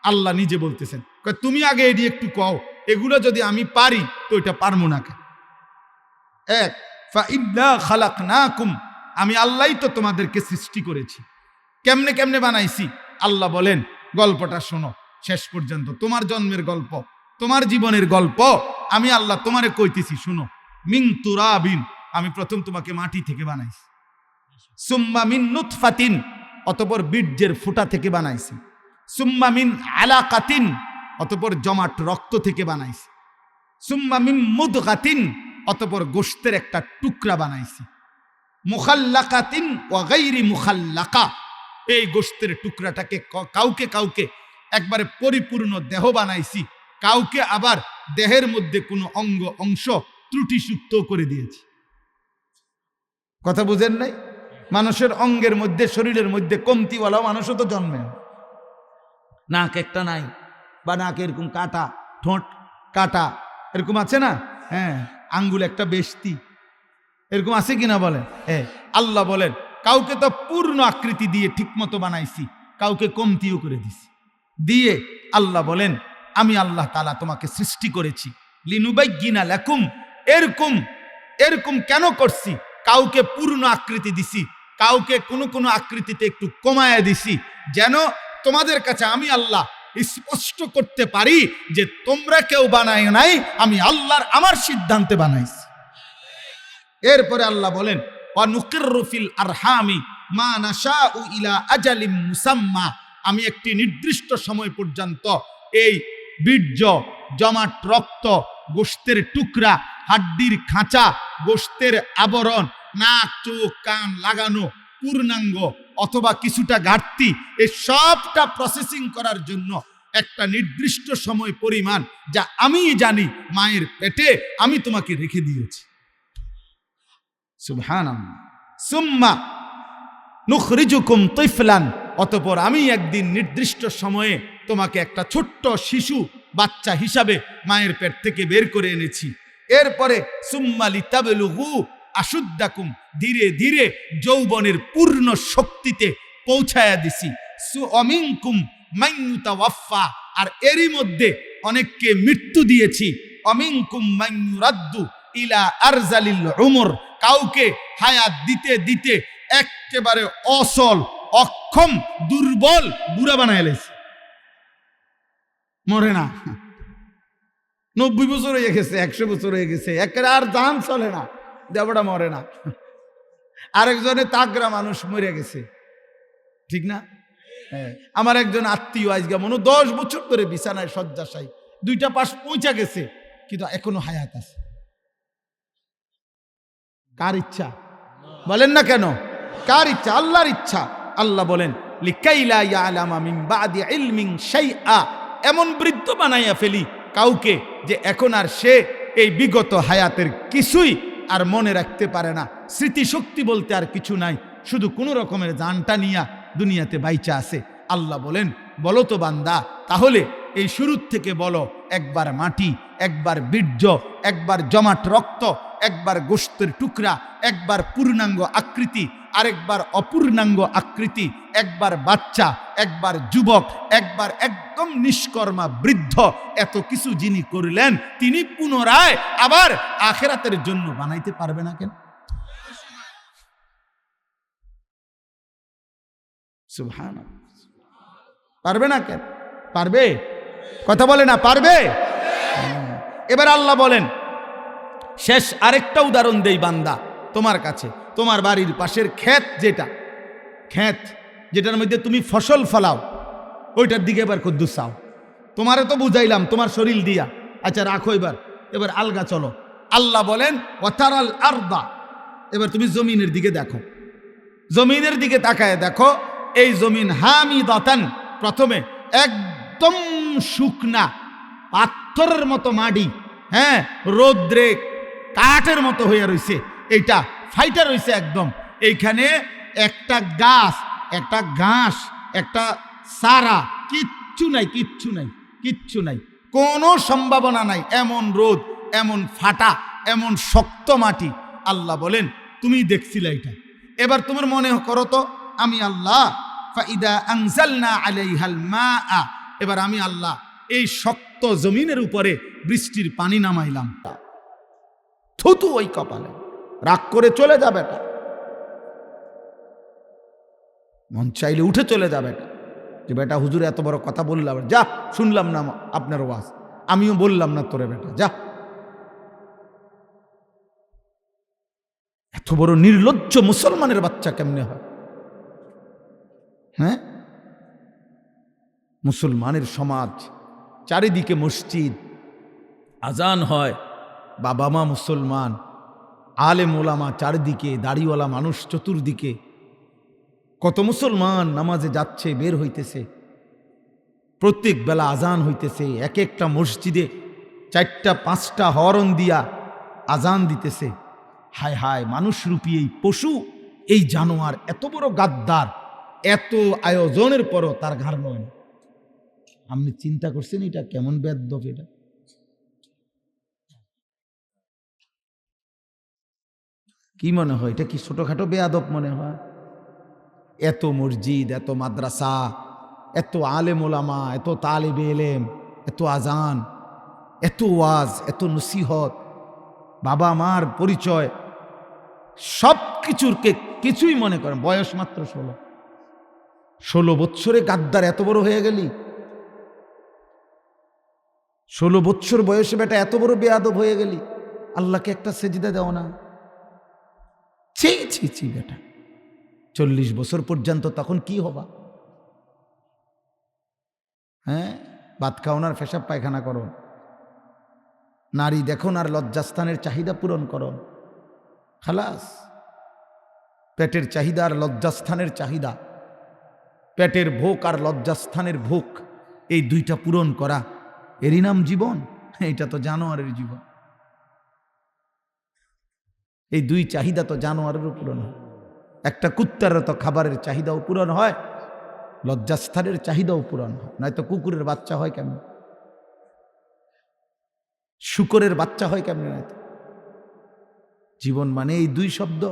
আল্লাহ নিজে বলতেছেন, তুমি আগে এটি একটু কও, এগুলো যদি আমি পারি তো এটা পারবো না। এক, ফাইন্না খালাকনাকুম, আমি আল্লাহই তো তোমাদেরকে সৃষ্টি করেছি। কেমনে কেমনে বানাইছি আল্লাহ বলেন, গল্পটা শোনো শেষ পর্যন্ত। তোমার জন্মের গল্প, তোমার জীবনের গল্প আমি আল্লাহ তোমারে কইতেছি শুনো, মিন তুরাবিন, আমি প্রথম তোমাকে মাটি থেকে বানাইছি, সুম্মা মিন নুতফাতিন, অতঃপর বীর্যের ফোঁটা থেকে বানাইছি, সুম্মা মিন আলাকাতিন, অতঃপর জমাট রক্ত থেকে বানাইছি, সুম্মা মিন মুদগাতিন, অতঃপর গোশতের একটা টুকরা বানাইছি, মুখাল্লাকাতিন ওয়া গায়রি মুখাল্লাকা, এই গোশতের টুকরাটাকে কাউকে কাউকে একবারে পরিপূর্ণ দেহ বানাইছি, কাউকে আবার দেহের মধ্যে কোনো অঙ্গ অংশ ত্রুটিযুক্ত করে দিয়েছি। কথা বুঝেন নাই? মানুষের অঙ্গের মধ্যে, শরীরের মধ্যে কমতিওয়ালা মানুষও তো জন্মে, নাক একটা নাই, বা নাক এরকম কাটা, ঠোঁট কাটা, এরকম আছে না? হ্যাঁ, আঙ্গুল একটা বেশতি, এরকম আছে কিনা বলেন? হ্যাঁ, আল্লাহ বলেন কাউকে তো পূর্ণ আকৃতি দিয়ে ঠিক মতো বানাইছি, কাউকে কমতিও করে দিছি। দিয়ে আল্লাহ বলেন আমি আল্লাহ তাআলা তোমাকে সৃষ্টি করেছি লিনুবাইয়িনা লাকুম, এরকম এরকম কেন করছি? কাউকে পূর্ণ আকৃতি দিছি, কাউকে কোনো কোনো আকৃতিতে একটু কমায়া দিছি, যেন তোমাদের কাছে আমি আল্লাহ স্পষ্ট করতে পারি যে তোমরা কেউ বানাই নাই, আমি আল্লাহর আমার সিদ্ধান্তে বানাইছি। এরপরে আল্লাহ বলেন ওয়া নুকিররু ফিল আরহামি মা নাশাউ ইলা আজালিম মুসাম্মা, আমি একটি নির্দিষ্ট সময় পর্যন্ত এই বীর্য, জমাট রক্ত, গোশতের টুকরা, হাড্ডির খাঁচা, গোশতের আবরণ, নাক চোখ কান লাগানো, পূর্ণাঙ্গ অথবা কিছুটা ঘাটতি, এই সবটা প্রসেসিং করার জন্য একটা নির্দিষ্ট সময় পরিমাণ, যা আমি জানি মায়ের পেটে আমি তোমাকে রেখে দিয়েছি। সুবহানাল্লাহ। সুম্মা নুখরিজুকুম তিফলান, অতঃপর আমি একদিন নির্দিষ্ট সময়ে তোমাকে একটা ছোট্ট শিশু বাচ্চা হিসাবে মায়ের পেট থেকে বের করে এনেছি। এরপরে সুম্মা লিতাবলুগু আশুদ্দাকুম, ধীরে ধীরে যৌবনের পূর্ণ শক্তিতে পৌঁছায়া দিছি। সুমিনকুম মাইয়ুতাওয়াফা, আর এরই মধ্যে অনেককে মৃত্যু দিয়েছি। অমিনকুম মাইয়ুরাদ্দু ইলা আরজালিল উমর, কাউকে হায়াত দিতে দিতে একেবারে অসল, অক্ষম, দুর্বল, বুড়া বানায় লেছে, মরে না। 90 বছর হয়ে গেছে, 100 বছর হয়ে গেছে, একেবারে আর দাম চলে না, দেবটা মরে না। আরেকজনে তাগরা মানুষ মরে গেছে, ঠিক না? হ্যাঁ, আমার একজন আত্মীয় আজকে মনে 10 বছর ধরে বিছানায় শয্যাশায়ী, 2টা পাশ পৌঁছা গেছে, কিন্তু এখনো হায়াত আছে। কার ইচ্ছা? বলেন না কেন? কার ইচ্ছা? আল্লাহর ইচ্ছা। আল্লাহ বলেন লিকাইলা ইয়ালামা মিন বাদি ইলমিন শাইআ, এমন বৃদ্ধ বানাইয়া ফেলি কাউকে যে এখন আর সে এই বিগত হায়াতের কিছুই আর মনে রাখতে পারে না, স্মৃতিশক্তি বলতে আর কিছু নাই, শুধু কোনো রকমের জানটা নিয়া দুনিয়াতে বাইচা আছে। আল্লাহ বলেন বলো তো বান্দা, তাহলে এই শুরুর থেকে বলো, একবার মাটি, একবার বীর্য, একবার জমাট রক্ত, একবার গোশতের টুকরা, একবার পূর্ণাঙ্গ আকৃতি, আরেকবার অপূর্ণাঙ্গ আকৃতি, একবার বাচ্চা, একবার যুবক, একবার একদম নিষ্কর্মা বৃদ্ধ, এত কিছু যিনি করলেন তিনি পুনরায় আবার আখিরাতের জন্য বানাইতে পারবে না কেন? সুবহানাল্লাহ। পারবে না কেন? পারবে। কথা বলে না পারবে। এবার আল্লাহ বলেন শেষ আরেকটা উদাহরণ দেই বান্দা তোমার কাছে, তোমার বাড়ির পাশের ক্ষেত, যেটার মধ্যে তুমি ফসল ফলাও, ওইটার দিকে এবার কদ্দু চাও। তোমারে তো বুঝাইলাম তোমার শরীর দিয়া, আচ্ছা রাখো, এবার আলগা চলো। আল্লাহ বলেন ওয়াতারাল আরদা, এবার তুমি জমিনের দিকে দেখো, জমিনের দিকে তাকায় দেখো, এই জমিন হামিদাতান, প্রথমে একদম শুকনা পাথরের মতো মাটি, হ্যাঁ, রৌদ্রে কাঠের মতো হয়ে রয়েছে, এইটা ফাইটা রয়েছে একদম। এইখানে একটা গাছ, একটা ঘাস, একটা সারা, কিচ্ছু নাই, কিচ্ছু নাই, কিচ্ছু নাই, কোনো সম্ভাবনা নাই। এমন রোদ, এমন ফাটা, এমন শক্ত মাটি। আল্লাহ বলেন তুমি দেখছিলে এটা, এবার তোমার মনে করো তো আমি আল্লাহ ফাইদা আনজালনা আলাইহাল মাআ, এবার আমি আল্লাহ এই শক্ত জমিনের উপরে বৃষ্টির পানি নামাইলাম, থুতু ওই কপালে, রাগ করে চলে যাবে, এটা মন চাইলে উঠে চলে যাবে, এটা যে বেটা হুজুর এত বড় কথা বললাম, যা শুনলাম না আপনার ওয়াজ, আমিও বললাম না তোরে বেটা, যা এত বড় নির্লজ্জ মুসলমানের বাচ্চা কেমনে হয়? হ্যাঁ, মুসলমানের সমাজ, চারিদিকে মসজিদ, আজান হয়, বাবা মা মুসলমান, আলেম ওলামা চারিদিকে, দাড়িওয়ালা মানুষ চতুর্দিকে, কত মুসলমান নামাজে যাচ্ছে, বের হইতেছে, প্রত্যেক বেলা আজান হইতেছে, এক একটা মসজিদে 4টা 5টা হরন দিয়া আজান দিতেছে। হায় হায়, মানুষরূপী এই পশু, এই জানোয়ার এত বড় গাদ্দার, এত আয়োজনের পরও তার ঘাড় নয়। আপনি চিন্তা করছেন এটা কেমন বেয়াদব? এটা কি মনে হয়? এটা কি ছোটখাটো বেয়াদব মনে হয়? এত মসজিদ, এত মাদ্রাসা, এত আলেম ওলামা, এত তালেবে এলেম, এত আজান, এত ওয়াজ, এত নসিহত, বাবা মার পরিচয়, সব কিছুরকে কিছুই মনে করেন। বয়স মাত্র 16 বৎসরে গাদ্দার এত বড় হয়ে গেলি? 16 বৎসর বয়সে বেটা এত বড় বেয়াদব হয়ে গেলি? আল্লাহকে একটা সেজদা দাও না? ছি ছি ছি বেটা, 40 বছর পর্যন্ত তখন কি হবা? হ্যাঁ, ভাত খাও না, পেশাব পায়খানা করো, নারী দেখো না, আর লজ্জাস্থানের চাহিদা পূরণ করো, খালাস। পেটের চাহিদা আর লজ্জাস্থানের চাহিদা, পেটের ভোগ আর লজ্জাস্থানের ভোগ, এই দুইটা পূরণ করা, এরই নাম জীবন? এটা তো জানোয়ারের জীবন। এই দুই চাহিদা তো জানোয়ারেরও পূরণ হয়। একটা কুত্তারও তো খাবারের চাহিদাও পূরণ হয়, লজ্জাস্থানের চাহিদাও পূরণ হয়, নয়তো কুকুরের বাচ্চা হয় কেমন, শুকরের বাচ্চা হয় কেমন? নয়তো জীবন মানে এই দুই শব্দ,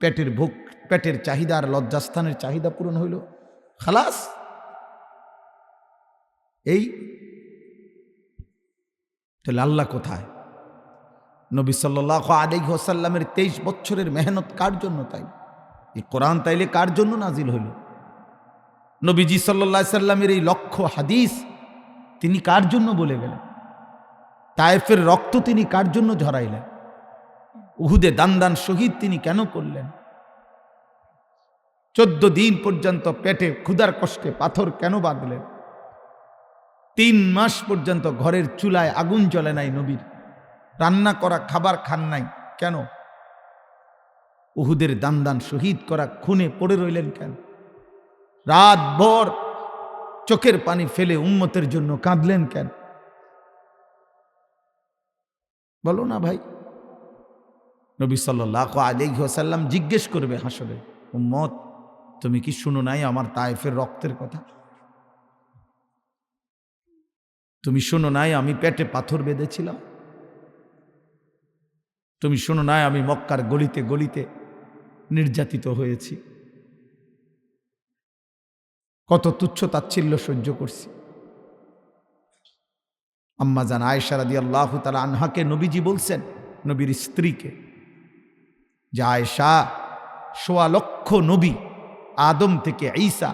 পেটের ভোগ, পেটের চাহিদা আর লজ্জাস্থানের চাহিদা পূরণ হইল, খালাস। এই তাহলে আল্লাহ কোথায়? নবী সাল্লাল্লাহু আলাইহি ওয়াসাল্লামের 23 বছরের মেহনত কার জন্য? তাই এই কোরআন তাইলে কার জন্য নাজিল হইল? নবীজি সাল্লাল্লাহু আলাইহি সাল্লামের এই লক্ষ হাদিস তিনি কার জন্য বলে গেলেন? তায়েফের রক্ত তিনি কার জন্য ঝরাইলেন? উহুদে দান দান শহীদ তিনি কেন করলেন? 14 দিন পর্যন্ত পেটে ক্ষুধার কষ্টে পাথর কেন বাঁধলেন? 3 মাস পর্যন্ত ঘরের চুলায় আগুন জ্বলে নাই নবীর, রান্না করা খাবার খান নাই কেন? উহুদের দান দান শহীদ করা খুনে পড়ে রইলেন কেন? রাত ভর চোখের পানি ফেলে উম্মতের জন্য কাঁদলেন কেন? বলো না ভাই। নবী সাল্লাল্লাহু আলাইহি ওয়াসাল্লাম জিজ্ঞেস করবে হাসরে, উম্মত তুমি কি শুনো নাই আমার তায়েফের রক্তের কথা? তুমি শোনো নাই আমি পেটে পাথর বেঁধেছিলাম? তুমি শোনো নাই আমি মক্কার গলিতে গলিতে নির্যাতিত হয়েছি, কত তুচ্ছ তাচ্ছিল্য সহ্য করছি? আম্মা জান আয়েশা রাদিয়াল্লাহু তাআলা আনহাকে নবীজি বলছেন, নবীর স্ত্রীকে, যে আয়েশা, 1.25 লক্ষ নবী আদম থেকে ঈসা,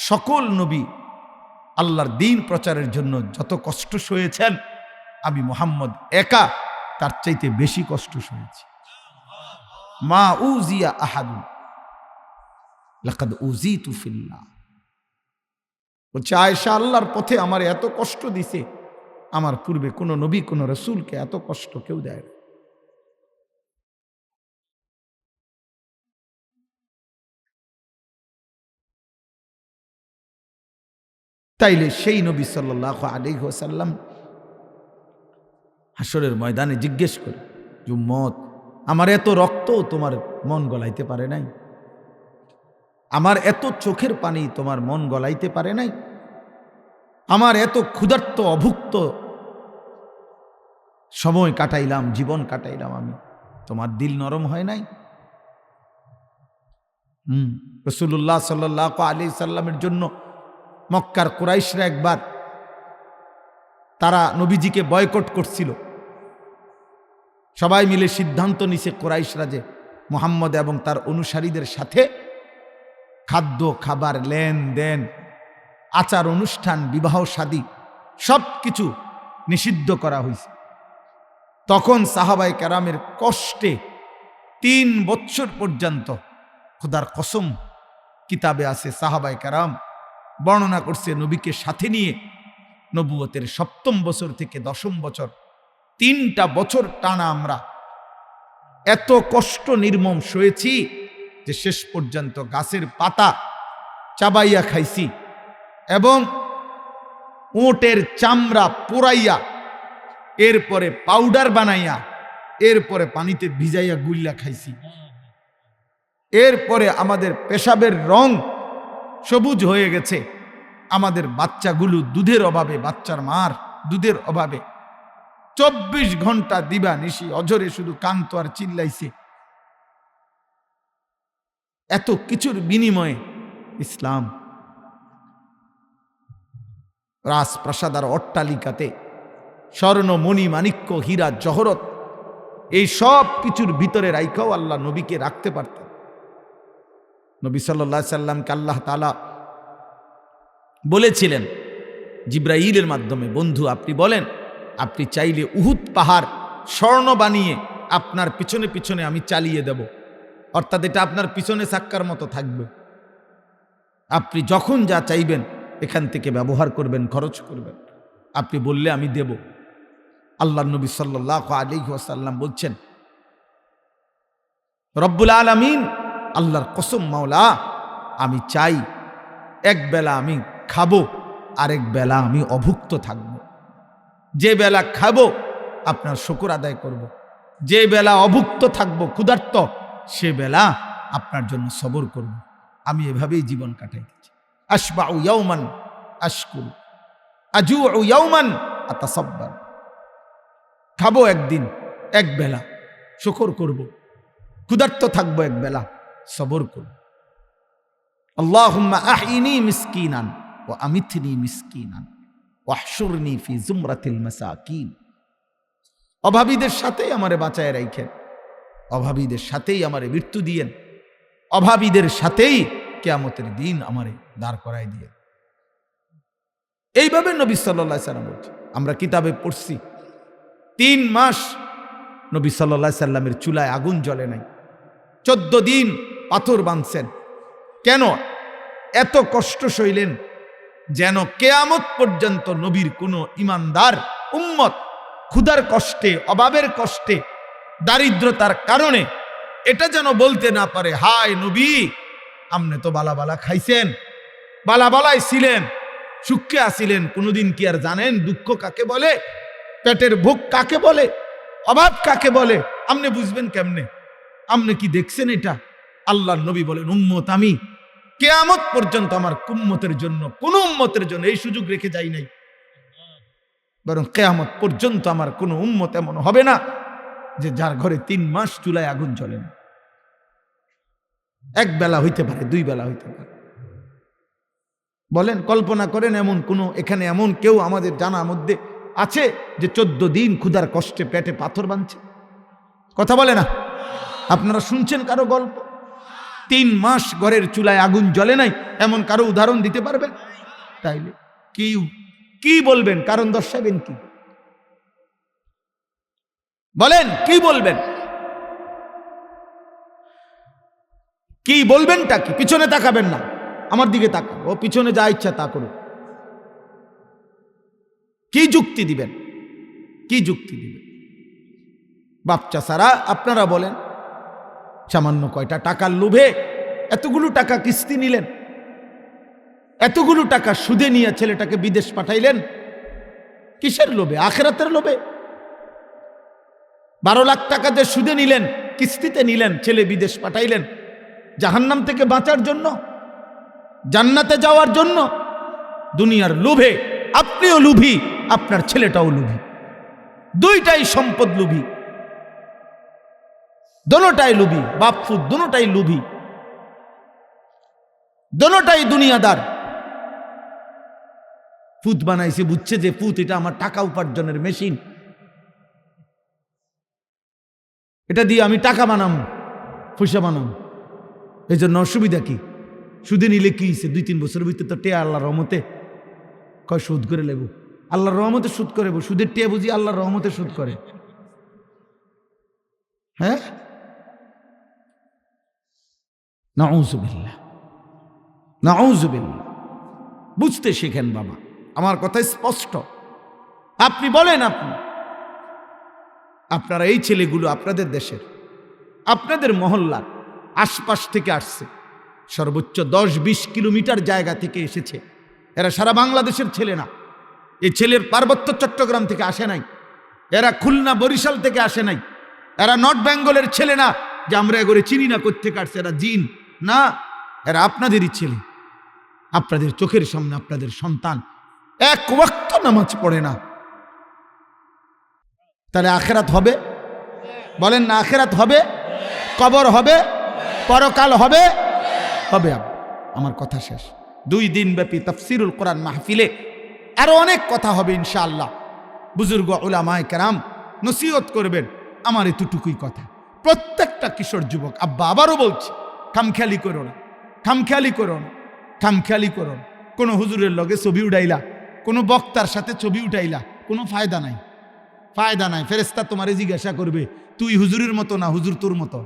সকল নবী আল্লাহর দ্বীন প্রচারের জন্য যত কষ্ট সয়েছেন, আমি মুহাম্মদ একা তার চাইতে বেশি কষ্ট সয়েছি। মা উজিয়া আহাদুন লাকাদ উজিতু ফিল্লাহ। বলছে আয়েশা, আল্লাহর পথে আমার এত কষ্ট দিছে, আমার পূর্বে কোন নবী কোন রাসূলকে এত কষ্ট কেউ দেয় না। তাইলে সেই নবী সাল্লাল্লাহু আলাইহি ওয়াসাল্লাম হাসরের ময়দানে জিজ্ঞেস করে, উম্মত আমার এত রক্ত তোমার মন গলাইতে পারে নাই? আমার এত চোখের পানি তোমার মন গলাইতে পারে নাই? আমার এত ক্ষুধার্ত অভুক্ত সময় কাটাইলাম, জীবন কাটাইলাম আমি, তোমার দিল নরম হয় নাই? রাসূলুল্লাহ সাল্লাল্লাহু আলাইহি সাল্লামের জন্য মক্কার কুরাইশরা একবার তারা নবীজিকে বয়কট করছিল। সবাই মিলে সিদ্ধান্ত নিছে কুরাইশরা যে মুহাম্মদ এবং তার অনুসারীদের সাথে খাদ্য খাবার, লেনদেন, আচার অনুষ্ঠান, বিবাহ শাদী সব কিছু নিষিদ্ধ করা হয়েছে। তখন সাহাবায়ে কেরামের কষ্টে 3 বছর পর্যন্ত, খোদার কসম কিতাবে আছে, সাহাবায়ে কেরাম বর্ণনা করছে নবীকে সাথে নিয়ে নবুয়তের 7ম বছর থেকে 10ম বছর 3টা বছর টানা আমরা এত কষ্ট নির্মম সয়েছি যে শেষ পর্যন্ত গাছের পাতা চাবাইয়া খাইছি এবং উটের চামড়া পোড়াইয়া এরপরে পাউডার বানাইয়া এরপরে পানিতে ভিজাইয়া গুল্লা খাইছি। এরপরে আমাদের পেশাবের রং সবুজ হয়ে গেছে, আমাদের বাচ্চাগুলো দুধের অভাবে, বাচ্চার মার দুধের অভাবে 24 ঘন্টা দিবা নিশি অঝরে শুধু কান্ত আর চিল্লাইছে। এত কিছুর বিনিময়ে ইসলাম রাজপ্রাসাদ আর অট্টালিকাতে স্বর্ণ মণি মাণিক্য হীরা জহরত এই সব কিছুর ভিতরে রাইখাও আল্লাহ নবীকে রাখতে পারতেন। নবী সাল্লাল্লাহু আলাইহি সাল্লামকে আল্লাহ তাআলা বলেছিলেন জিবরাইলের মাধ্যমে, বন্ধু আপনি বলেন, আপনি চাইলে উহুদ পাহাড় স্বর্ণ বানিয়ে আপনার পিছনে পিছনে আমি চালিয়ে দেব, অর্থাৎ এটা আপনার পিছনে চাক্কার মতো থাকবে, আপনি যখন যা চাইবেন এখান থেকে ব্যবহার করবেন, খরচ করবেন, আপনি বললে আমি দেব। আল্লাহর নবী সাল্লাল্লাহু আলাইহি ওয়াসাল্লাম বলছেন, রব্বুল আলামিন আল্লাহর কসম মাওলা, আমি চাই এক বেলা আমি খাবো, আরেক বেলা আমি অভুক্ত থাকব। যে বেলা খাবো আপনার শুকর আদায় করব, যে বেলা অভুক্ত থাকব ক্ষুধার্ত সে বেলা আপনার জন্য সবর করব। আমি এভাবেই জীবন কাটাইতেছি। আশবাউ ইয়াওমান আশকুর, আজুউ ইয়াওমান আতাসাব্বার। খাবো একদিন এক বেলা, শুকর করব, ক্ষুধার্ত থাকবো এক বেলা, সবর করব। আল্লাহুম্মা আহইনি মিসকিনান ওয়া আমিতনি মিসকিনান ওয়াহশুরনি ফি জুমরাতিল মাসাকিন। অভাবীদের সাথেই আমারে বাঁচায় রাখেন, অভাবীদের সাথেই আমারে মৃত্যু দিয়েন, অভাবীদের সাথেই কিয়ামতের দিন আমারে দাঁড় করায় দিয়ে। এইভাবে নবী সাল্লাল্লাহু আলাইহি সাল্লাম বলছেন। আমরা কিতাবে পড়ছি 3 মাস নবী সাল্লাল্লাহু আলাইহি সাল্লামের চুলায় আগুন জ্বলে নাই, 14 দিন পাথর বাঁধছেন। কেন এত কষ্ট সইলেন? যেন কিয়ামত পর্যন্ত নবীর কোনো ইমানদার উম্মত ক্ষুধার কষ্টে, অভাবের কষ্টে, দারিদ্রতার কারণে এটা যেন বলতে না পারে, হায় নবী আপনি তো বালা বালা খাইছেন, বালা বালাই ছিলেন, সুখে আসিলেন, কোনোদিন কি আর জানেন দুঃখ কাকে বলে, পেটের ভোগ কাকে বলে, অভাব কাকে বলে? আপনি বুঝবেন কেমনে? আপনি কি দেখছেন এটা? আল্লাহর নবী বলেন, উম্মত আমি কিয়ামত পর্যন্ত আমার উম্মতের জন্য, কোন উম্মতের জন্য এই সুযোগ রেখে যাই নাই, বরং কিয়ামত পর্যন্ত আমার কোন উম্মত এমন হবে না যে যার ঘরে 3 মাস চুলায় আগুন জ্বলে না। এক বেলা হইতে পারে, 2 বেলা হইতে পারে। বলেন, কল্পনা করেন এমন কোন, এখানে এমন কেউ আমাদের জানার মধ্যে আছে যে 14 দিন ক্ষুধার কষ্টে পেটে পাথর বাঁধছে? কথা বলে না? আপনারা শুনছেন কারো গল্প? 3 মাস ঘরের চুলায় আগুন জ্বলে নাই, এমন কারো উদাহরণ দিতে পারবেন? তাইলে কি বলবেন? কারণ দর্শাবেন কি? বলেন কি বলবেন? কি বলবেনটা কি? পিছনে তাকাবেন না, আমার দিকে তাকান, ও পিছনে যা ইচ্ছা তা করুন। কি যুক্তি দিবেন? কি যুক্তি দিবেন? বাচ্চা সারা আপনারা বলেন, সামান্য কয়টা টাকার লোভে এতগুলো টাকা কিস্তি নিলেন, এতগুলো টাকা সুদে নিয়ে ছেলেটাকে বিদেশ পাঠাইলেন। কিসের লোভে? আখিরাতের লোভে। 12 লাখ টাকা দিয়ে সুদে নিলেন, কিস্তিতে নিলেন, ছেলে বিদেশ পাঠাইলেন জাহান্নাম থেকে বাঁচার জন্য, জান্নাতে যাওয়ার জন্য। দুনিয়ার লোভে আপনিও লোভী, আপনার ছেলেটাও লোভী, দুইটাই সম্পদ লোভী, দোনোটাই লোভী, বাপ ফুত দোনোটাই লোভী, দোনোটাই দুনিয়াদার। ফুত বানাইছে, বুঝছে যে ফুত এটা আমার টাকা উপার্জনের মেশিন, এটা দিয়ে আমি টাকা বানাবো, পয়সা বানাবো। এই জন্য অসুবিধা কি? সুদে নিলে কি হয়েছে? 2-3 বছরের ভিতরে তো টেয়া আল্লাহর রহমতে কয় সুদ করে লেব, আল্লাহর রহমতে সুদ করে। সুদের টেয়া বুঝি আল্লাহর রহমতে সুদ করে? হ্যাঁ, নাউযুবিল্লাহ, নাউযুবিল্লাহ। বুঝতে শেখেন বাবা, আমার কথা স্পষ্ট। আপনি বলেন, আপনারা এই ছেলেগুলো আপনাদের দেশের, আপনাদের মহল্লার আশপাশ থেকে আসছে, সর্বোচ্চ 10-20 কিলোমিটার জায়গা থেকে এসেছে। এরা সারা বাংলাদেশের ছেলে না। এই ছেলের পার্বত্য চট্টগ্রাম থেকে আসে নাই, এরা খুলনা বরিশাল থেকে আসে নাই, এরা নর্থ বেঙ্গলের ছেলে না যে আমরা এগোরে চিনি না কোত্থেকে আসছে, এরা জিন না, এরা আপনাদেরই ছেলে। আপনাদের চোখের সামনে আপনাদের সন্তান এক ওয়াক্ত নামাজ পড়ে না। তাহলে আখেরাত হবে? বলেন না, আখেরাত হবে? কবর হবে? পরকাল হবে? হবে। আমার কথা শেষ। 2 দিন ব্যাপী তাফসিরুল কোরআন মাহফিলে আরো অনেক কথা হবে ইনশাআল্লাহ। বুজুর্গ উলামায়ে কেরাম নসিহত করবেন। আমার এতটুকুই কথা। প্রত্যেকটা কিশোর যুবক, আব্বা আবারও বলছি, খামখেয়ালি করো না, খামখেয়ালি করো না, খামখেয়ালি করো না। কোনো হুজুরের লগে ছবি উঠাইলা, কোনো বক্তার সাথে ছবি উঠাইলা, কোনো ফায়দা নাই, ফায়দা নাই। ফেরেশতা তোমারে জিজ্ঞাসা করবে, তুই হুজুরের মতো না হুজুর তোর মতো।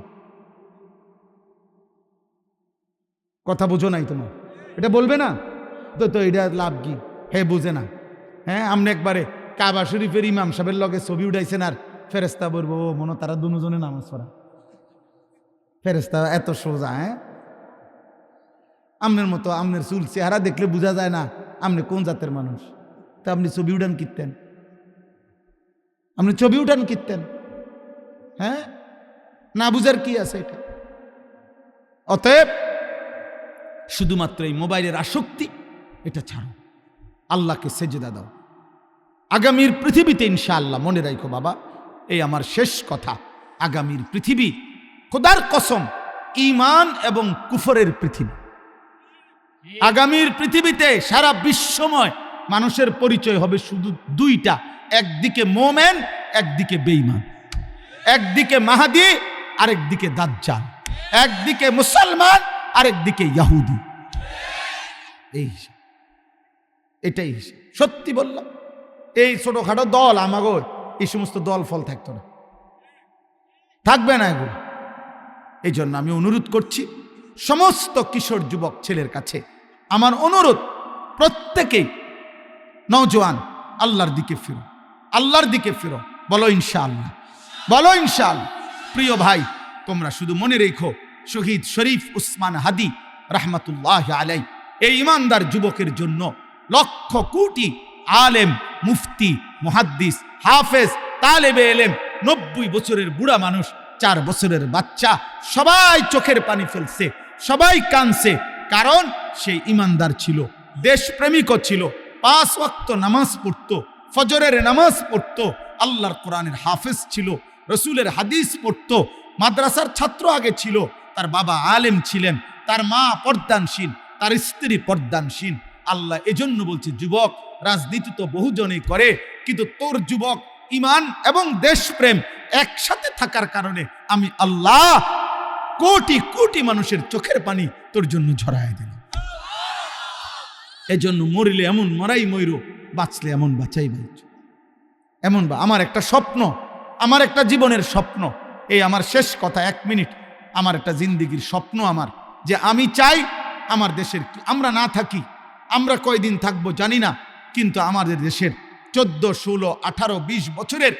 কথা বুঝো নাই তোমার? এটা বলবে না তো এটা লাভ কি? হে বুঝে না। হ্যাঁ, আপনি একবারে কাবা শরীফের ইমাম সাহেবের লগে ছবি উঠাইছেন আর ফেরেশতা বলবো ও মনে তারা দুজনে নামাজ পড়া। ফেরেশতা এত সোজা? হ্যাঁ, আমনের মতো, আমনের চুল চেহারা দেখলে বোঝা যায় না আপনি কোন জাতের মানুষ। তা আপনি ছবি উঠান কিনতেন? আপনি ছবি উঠান কিনতেন? হ্যাঁ, না বুঝার কি আছে এটা? অতএব শুধুমাত্র এই মোবাইলের আসক্তি এটা ছাড়ো, আল্লাহকে সেজদা দাও। আগামীর পৃথিবীতে ইনশাআল্লাহ, মনে রাখো বাবা, এই আমার শেষ কথা, আগামীর পৃথিবী খোদার কসম ঈমান এবং কুফরের পৃথিবী। আগামীর পৃথিবীতে সারা বিশ্বময় মানুষের পরিচয় হবে শুধু 2টা, একদিকে মোমেন, একদিকে বেঈমান, একদিকে মাহাদি, আরেকদিকে দাজ্জাল, একদিকে মুসলমান, আরেকদিকে ইহুদি। এটাই সত্যি বললাম। এই ছোটখাটো দল, আমাগো এই সমস্ত দল ফল থাকতো না, থাকবে না এগুলো। এই জন্য আমি অনুরোধ করছি সমস্ত কিশোর যুবক ছেলের কাছে, আমার অনুরোধ, প্রত্যেকেই নওজোয়ান আল্লাহর দিকে ফিরো, আল্লাহর দিকে ফিরো। বলো ইনশাআল্লাহ, বলো ইনশাআল্লাহ। প্রিয় ভাই, তোমরা শুধু মনে রেখো, শহীদ শরীফ উসমান হাদি রাহমাতুল্লাহ আলাই এই ইমানদার যুবকের জন্য লক্ষ কোটি আলেম, মুফতি, মুহাদ্দিস, হাফেজ, তালেবে এলেম, 90 বছরের বুড়া মানুষ, 4 বছরের বাচ্চা, সবাই চোখের পানি ফেলছে, সবাই কাঁদছে। কারণ সেই ইমানদার ছিল, দেশপ্রেমিকও ছিল, 5 ওয়াক্ত নামাজ পড়তো, ফজরের নামাজ পড়তো, আল্লাহর কোরআনের হাফেজ ছিল, রসুলের হাদিস পড়তো, মাদ্রাসার ছাত্র আগে ছিল, তার বাবা আলেম ছিলেন, তার মা পর্দানশীল, তার স্ত্রী পর্দানশীল। আল্লাহ এজন্য বলছে, যুবক, রাজনীতি তো বহুজনেই করে, কিন্তু তোর যুবক ঈমান এবং দেশপ্রেম একসাথে থাকার কারণে আমি আল্লাহ কোটি কোটি মানুষের চোখের পানি তোর জন্য ঝরায় দিল। এজন্য মরিলে এমন মরাই ময়ূর, বাঁচলে এমন বাঁচাই বাঁচ। এমন আমার একটা স্বপ্ন, আমার একটা জীবনের স্বপ্ন, এই আমার শেষ কথা, 1 মিনিট। আমার একটা জিন্দিগির স্বপ্ন আমার, যে আমি চাই আমার দেশের, আমরা না থাকি, আমরা কয়দিন থাকবো জানি না, কিন্তু আমাদের দেশের 14, 16, 18, 20 বছরের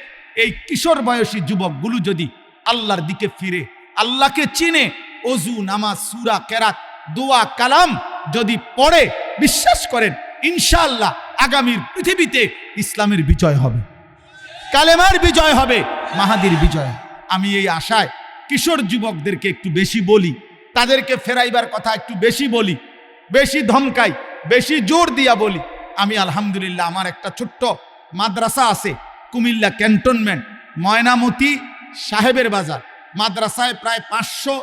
এই কিশোর বয়সী যুবকগুলো যদি আল্লাহর দিকে ফিরে, আল্লাহকে চিনে, ওযু, নামাজ, সূরা, কেরাত, দোয়া, কালাম যদি পড়ে, বিশ্বাস করেন ইনশাআল্লাহ আগামীর পৃথিবীতে ইসলামের বিজয় হবে, কালেমার বিজয় হবে, মাহাদির বিজয়। আমি এই আশায় কিশোর যুবকদেরকে একটু বেশি বলি, তাদেরকে ফেরাইবার কথা একটু বেশি বলি, বেশি ধমকাই, বেশি জোর দিয়া বলি। আমি আলহামদুলিল্লাহ, আমার একটা ছোট্ট মাদ্রাসা আছে কুমিল্লা ক্যান্টনমেন্ট, ময়নামতি সাহেবের বাজার। মাদ্রাসায় প্রায় 500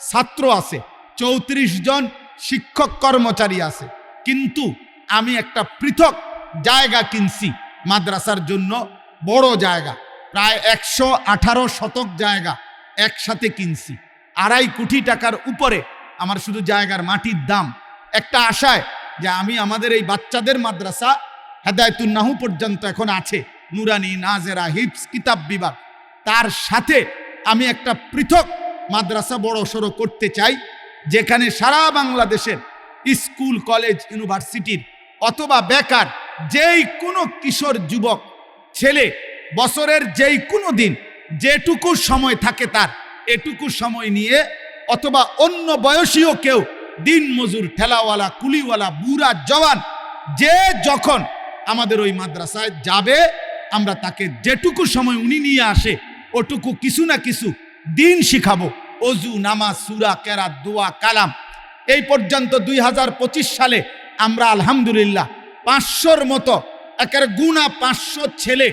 ছাত্র আছে, 34 জন শিক্ষক কর্মচারী আছে। কিন্তু আমি একটা পৃথক জায়গা কিনছি মাদ্রাসার জন্য, বড় জায়গা, প্রায় 118 শতক জায়গা একসাথে কিনছি, 2.5 কোটি টাকার উপরে আমার শুধু জায়গার মাটির দাম। একটা আশায় যে আমি আমাদের এই বাচ্চাদের মাদ্রাসা হেদায়েতুন নাহু পর্যন্ত এখন আছে, নুরানি, নাজেরা, হিফজ, কিতাব বিভাগ, তার সাথে আমি একটা পৃথক মাদ্রাসা বড় সড়ো করতে চাই। যেখানে সারা বাংলাদেশের স্কুল কলেজ ইউনিভার্সিটির অথবা বেকার যেই কোনো কিশোর যুবক ছেলে বছরের যেই কোনো দিন যেটুকু সময় থাকে তার এটুকু সময় নিয়ে অথবা অন্য বয়সীয় কেউ দিন মজুর ঠেলাওয়ালা কুলিওয়ালা বুড়া জওয়ান যে যখন আমাদের ওই মাদ্রাসায় যাবে আমরা তাকে যেটুকু সময় উনি নিয়ে আসে ওটুকু কিছু না কিছু দিন শিখাবো। অজু, নামাজ, সূরা, কেরাত, দোয়া, কালাম। এই পর্যন্ত 2025 সালে আমরা আলহামদুলিল্লাহ 500-র মতো একের গুণা 500 ছেলে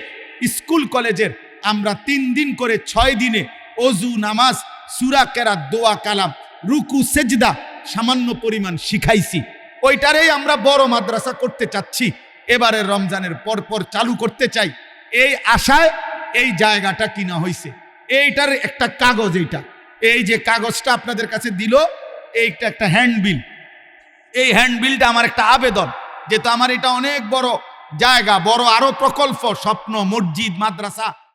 স্কুল কলেজের আমরা 3 দিন করে 6 দিনে অজু, নামাজ, সূরা, কেরাত, দোয়া, কালাম, রুকু, সেজদা সামান্য পরিমাণ শিখাইছি। ওইটারেই আমরা বড় মাদ্রাসা করতে চাচ্ছি, এবারের রমজানের পরপর চালু করতে চাই। এই আশায় এই জায়গাটা কিনা হয়েছে। এইটার একটা কাগজ, এই যে কাগজটা আপনাদের কাছে দিল, এইটা একটা হ্যান্ডবিল। এই হ্যান্ডবিলটা আমার একটা আবেদন, যেহেতু আমার এটা অনেক বড় জায়গা, বড় আরো প্রকল্প, স্বপ্ন, মসজিদ, মাদ্রাসা